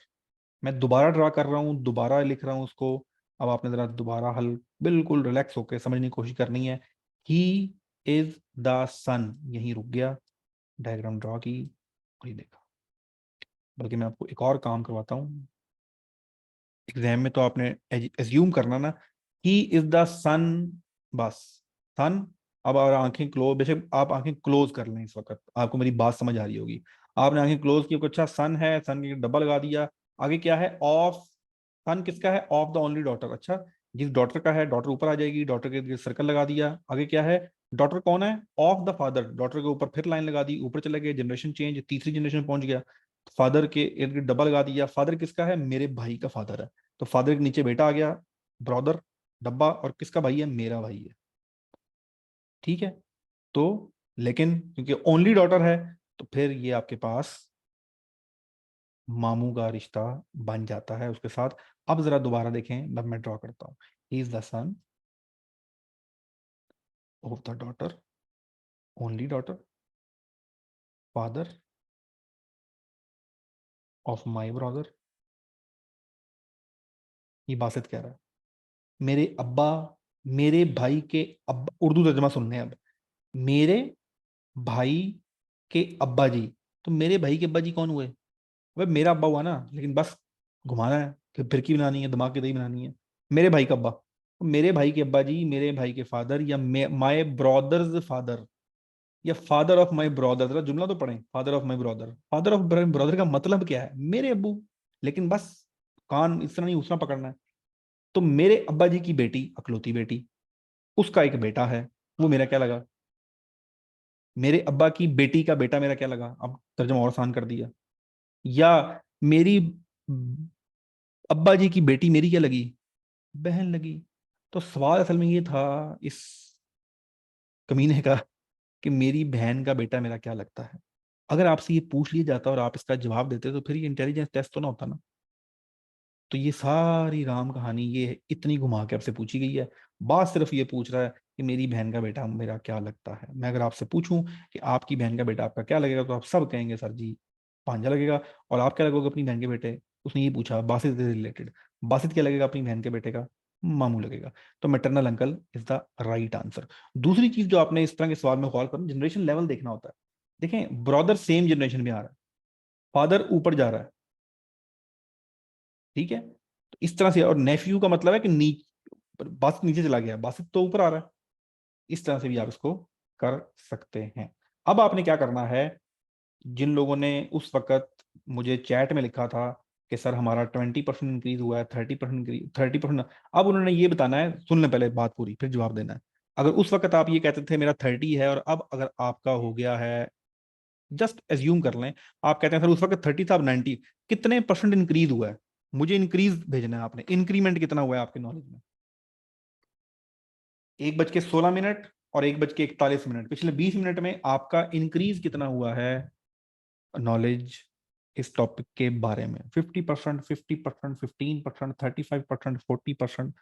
मैं दोबारा ड्रा कर रहा हूँ, दोबारा लिख रहा हूँ उसको। अब आपने जरा दोबारा हल बिल्कुल रिलैक्स होकर समझने की कोशिश करनी है। ही इज द सन, यहीं रुक गया, डायग्राम ड्रॉ की और ये देखा। बल्कि मैं आपको एक और काम करवाता हूँ, एग्जाम में तो आपने एज्यूम करना ना, ही इज द सन, बस, सन। अब अगर आंखें क्लोज, बेशक आप आंखें क्लोज कर लें, इस वक्त आपको मेरी बात समझ आ रही होगी। आपने आंखें क्लोज की, अच्छा सन है, सन के डब्बा लगा दिया, आगे क्या है, ऑफ, सन किसका है, ऑफ द ओनली डॉटर। अच्छा, जिस डॉटर का है, डॉटर ऊपर आ जाएगी, डॉटर के सर्कल लगा दिया, आगे क्या है, डॉटर कौन है, ऑफ द फादर, डॉटर के ऊपर फिर लाइन लगा दी, ऊपर चले गए, जनरेशन चेंज, तीसरी जनरेशन में पहुंच गया, फादर के इर्द गिर्द डब्बा लगा दिया, फादर किसका है, मेरे भाई का फादर है, तो फादर के नीचे बेटा आ गया, ब्रदर, डब्बा, और किसका भाई है, मेरा भाई है, ठीक है। तो लेकिन क्योंकि ओनली डॉटर है, तो फिर ये आपके पास मामू का रिश्ता बन जाता है उसके साथ। अब जरा दोबारा देखें, मैं ड्रॉ करता हूँ, ही is the son of the daughter, only daughter, father of my brother. ये बासित कह रहा है, मेरे अब्बा, मेरे भाई के अब्बा, उर्दू तर्जमा सुनने हैं अब, मेरे भाई के अब्बा जी, तो मेरे भाई के अब्बा जी कौन हुए, वह मेरा अब्बा हुआ ना, लेकिन बस घुमाना है, फिरकी बनानी है, दिमाग की दही बनानी है, मेरे भाई का अब्बा, तो मेरे भाई के अब्बा जी, मेरे भाई के फादर, या माई ब्रदर्स फादर, या फादर ऑफ माई ब्रदर, जरा जुमला तो पढ़ें, father of my brother. Father of brother का मतलब क्या है? मेरे अब्बू। लेकिन बस कान इस तरह नहीं उसना पकड़ना है। तो मेरे अब्बा जी की बेटी, अकलौती बेटी, उसका एक बेटा है, वो मेरा क्या लगा? मेरे अब्बा की बेटी का बेटा मेरा क्या लगा? अब तर्जुमा और आसान कर दिया। या मेरी अब्बा जी की बेटी मेरी क्या लगी? बहन लगी। तो सवाल असल में ये था इस कमीने का कि मेरी बहन का बेटा मेरा क्या लगता है। अगर आपसे ये पूछ लिया जाता और आप इसका जवाब देते तो फिर ये इंटेलिजेंस टेस्ट तो ना होता ना। तो ये सारी राम कहानी ये इतनी घुमा के आपसे पूछी गई है। बात सिर्फ ये पूछ रहा है कि मेरी बहन का बेटा मेरा क्या लगता है। मैं अगर आपसे पूछूं कि आपकी बहन का बेटा आपका क्या लगेगा, तो आप सब कहेंगे सर जी भांजा लगेगा। और आप क्या लगोगे अपनी बहन के बेटे? उसने ये पूछा बासित से रिलेटेड। बासित क्या लगेगा अपनी बहन के बेटे का? मामू लगेगा। तो maternal uncle is the right answer. दूसरी चीज जो आपने इस तरह के सवाल में गौर करना, जनरेशन लेवल देखना होता है। देखें, ब्रदर सेम जनरेशन में आ रहा है, फादर ऊपर जा रहा है, ठीक है। तो इस तरह से, और नेफ्यू का मतलब है कि बासित नीचे चला गया, बासित तो ऊपर आ रहा है। इस तरह से भी आप इसको कर सकते हैं। अब आपने क्या करना है, जिन लोगों ने उस वक्त मुझे चैट में लिखा था कि सर हमारा 20% इंक्रीज हुआ है, 30% इंक्रीज, 30%, अब उन्होंने ये बताना है, सुन लें पहले बात पूरी फिर जवाब देना है। अगर उस वक्त आप ये कहते थे मेरा 30 है, और अब अगर आपका हो गया है, जस्ट एज्यूम कर लें, आप कहते हैं सर उस वक्त 30 था अब 90, कितने परसेंट इंक्रीज हुआ है? मुझे इंक्रीज भेजना है आपने, इंक्रीमेंट कितना हुआ है आपके नॉलेज में? 1:16 और 1:41 पिछले 20 मिनट में आपका इंक्रीज कितना हुआ है नॉलेज इस टॉपिक के बारे में? 50%, 50%, 15%, 35%, 40%।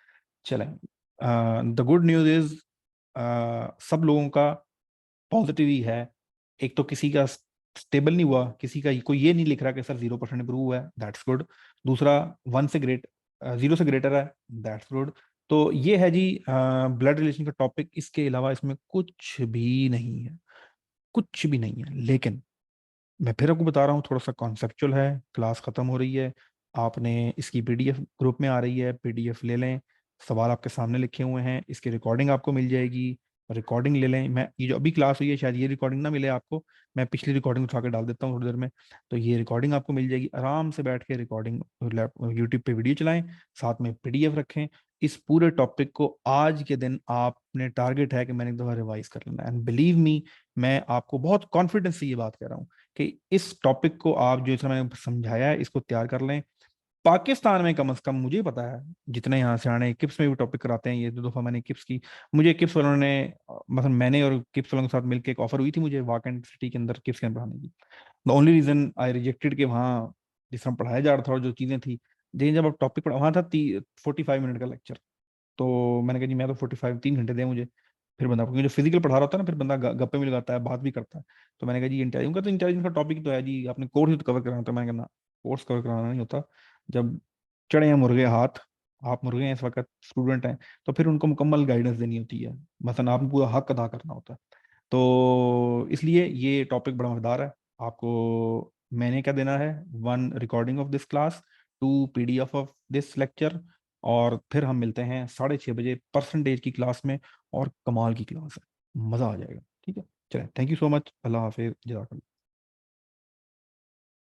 चलें, द गुड न्यूज इज सब लोगों का पॉजिटिव ही है। एक तो किसी का स्टेबल नहीं हुआ, किसी का कोई ये नहीं लिख रहा कि सर 0% इंप्रूव हुआ है, दैट्स गुड। दूसरा, 0 से ग्रेटर है, दैट्स गुड। तो ये है जी ब्लड रिलेशन का टॉपिक। इसके अलावा इसमें कुछ भी नहीं है, कुछ भी नहीं है। लेकिन मैं फिर आपको बता रहा हूँ, थोड़ा सा कॉन्सेप्चुअल है। क्लास खत्म हो रही है, आपने इसकी पीडीएफ ग्रुप में आ रही है, पीडीएफ ले लें। सवाल आपके सामने लिखे हुए हैं, इसकी रिकॉर्डिंग आपको मिल जाएगी, रिकॉर्डिंग ले लें। मैं ये जो अभी क्लास हुई है शायद ये रिकॉर्डिंग ना मिले आपको, मैं पिछली रिकॉर्डिंग उठा के डाल देता हूँ थोड़ी देर में। तो ये रिकॉर्डिंग आपको मिल जाएगी, आराम से बैठ के रिकॉर्डिंग यूट्यूब पे वीडियो चलाएं, साथ में पीडीएफ रखें। इस पूरे टॉपिक को आज के दिन आपने टारगेट है कि मैंने एक दफ़ा रिवाइज कर लेना, एंड बिलीव मी, मैं आपको बहुत कॉन्फिडेंस से ये बात कह रहा हूँ कि इस टॉपिक को आप जो इसमें मैंने समझाया है इसको तैयार कर लें। पाकिस्तान में कम से कम मुझे पता है, जितने यहाँ से आने किप्स में भी टॉपिक कराते हैं, ये 2 दफा मैंने किप्स की, मुझे किप्स वालों ने मतलब मैंने और किप्स वालों के साथ मिलकर एक ऑफर हुई थी मुझे वाकंड सिटी के अंदर किप्स कैंप पढ़ाने की। The only reason I rejected कि वहाँ जिस तरह पढ़ाया जा रहा था और जो चीज़ें थी, लेकिन जब आप टॉपिक पढ़ा, वहाँ था 45 मिनट का लेक्चर। तो मैंने कहा जी मैं तो 3 घंटे दें मुझे। फिर बंदा, क्योंकि जो फिजिकल पढ़ा रहा होता है ना, फिर बंदा गप्पे भी लगाता है, बात भी करता है। तो मैंने कहा जी इंटेलिजेंस का, तो इंटेलिजेंस का टॉपिक तो है जी, आपने कोर्स ही तो कवर कराना। तो मैंने कहा ना, कोर्स कवर कराना नहीं होता। जब चढ़े हैं मुर्गे हाथ, आप मुर्गे हैं इस वक्त, स्टूडेंट हैं, तो फिर उनको मुकम्मल गाइडेंस देनी होती है, मसलन आपने पूरा हक अदा करना होता है। तो इसलिए ये टॉपिक बड़ा मजेदार है। आपको मैंने क्या देना है, 1 recording of this class, 2 PDF of this lecture, और फिर हम मिलते हैं 6:30 बजे परसेंटेज की क्लास में। और कमाल की क्लास है, मजा आ जाएगा, ठीक है। चलें, thank you so much, Allah हाफिज, जज़ाकल्लाह।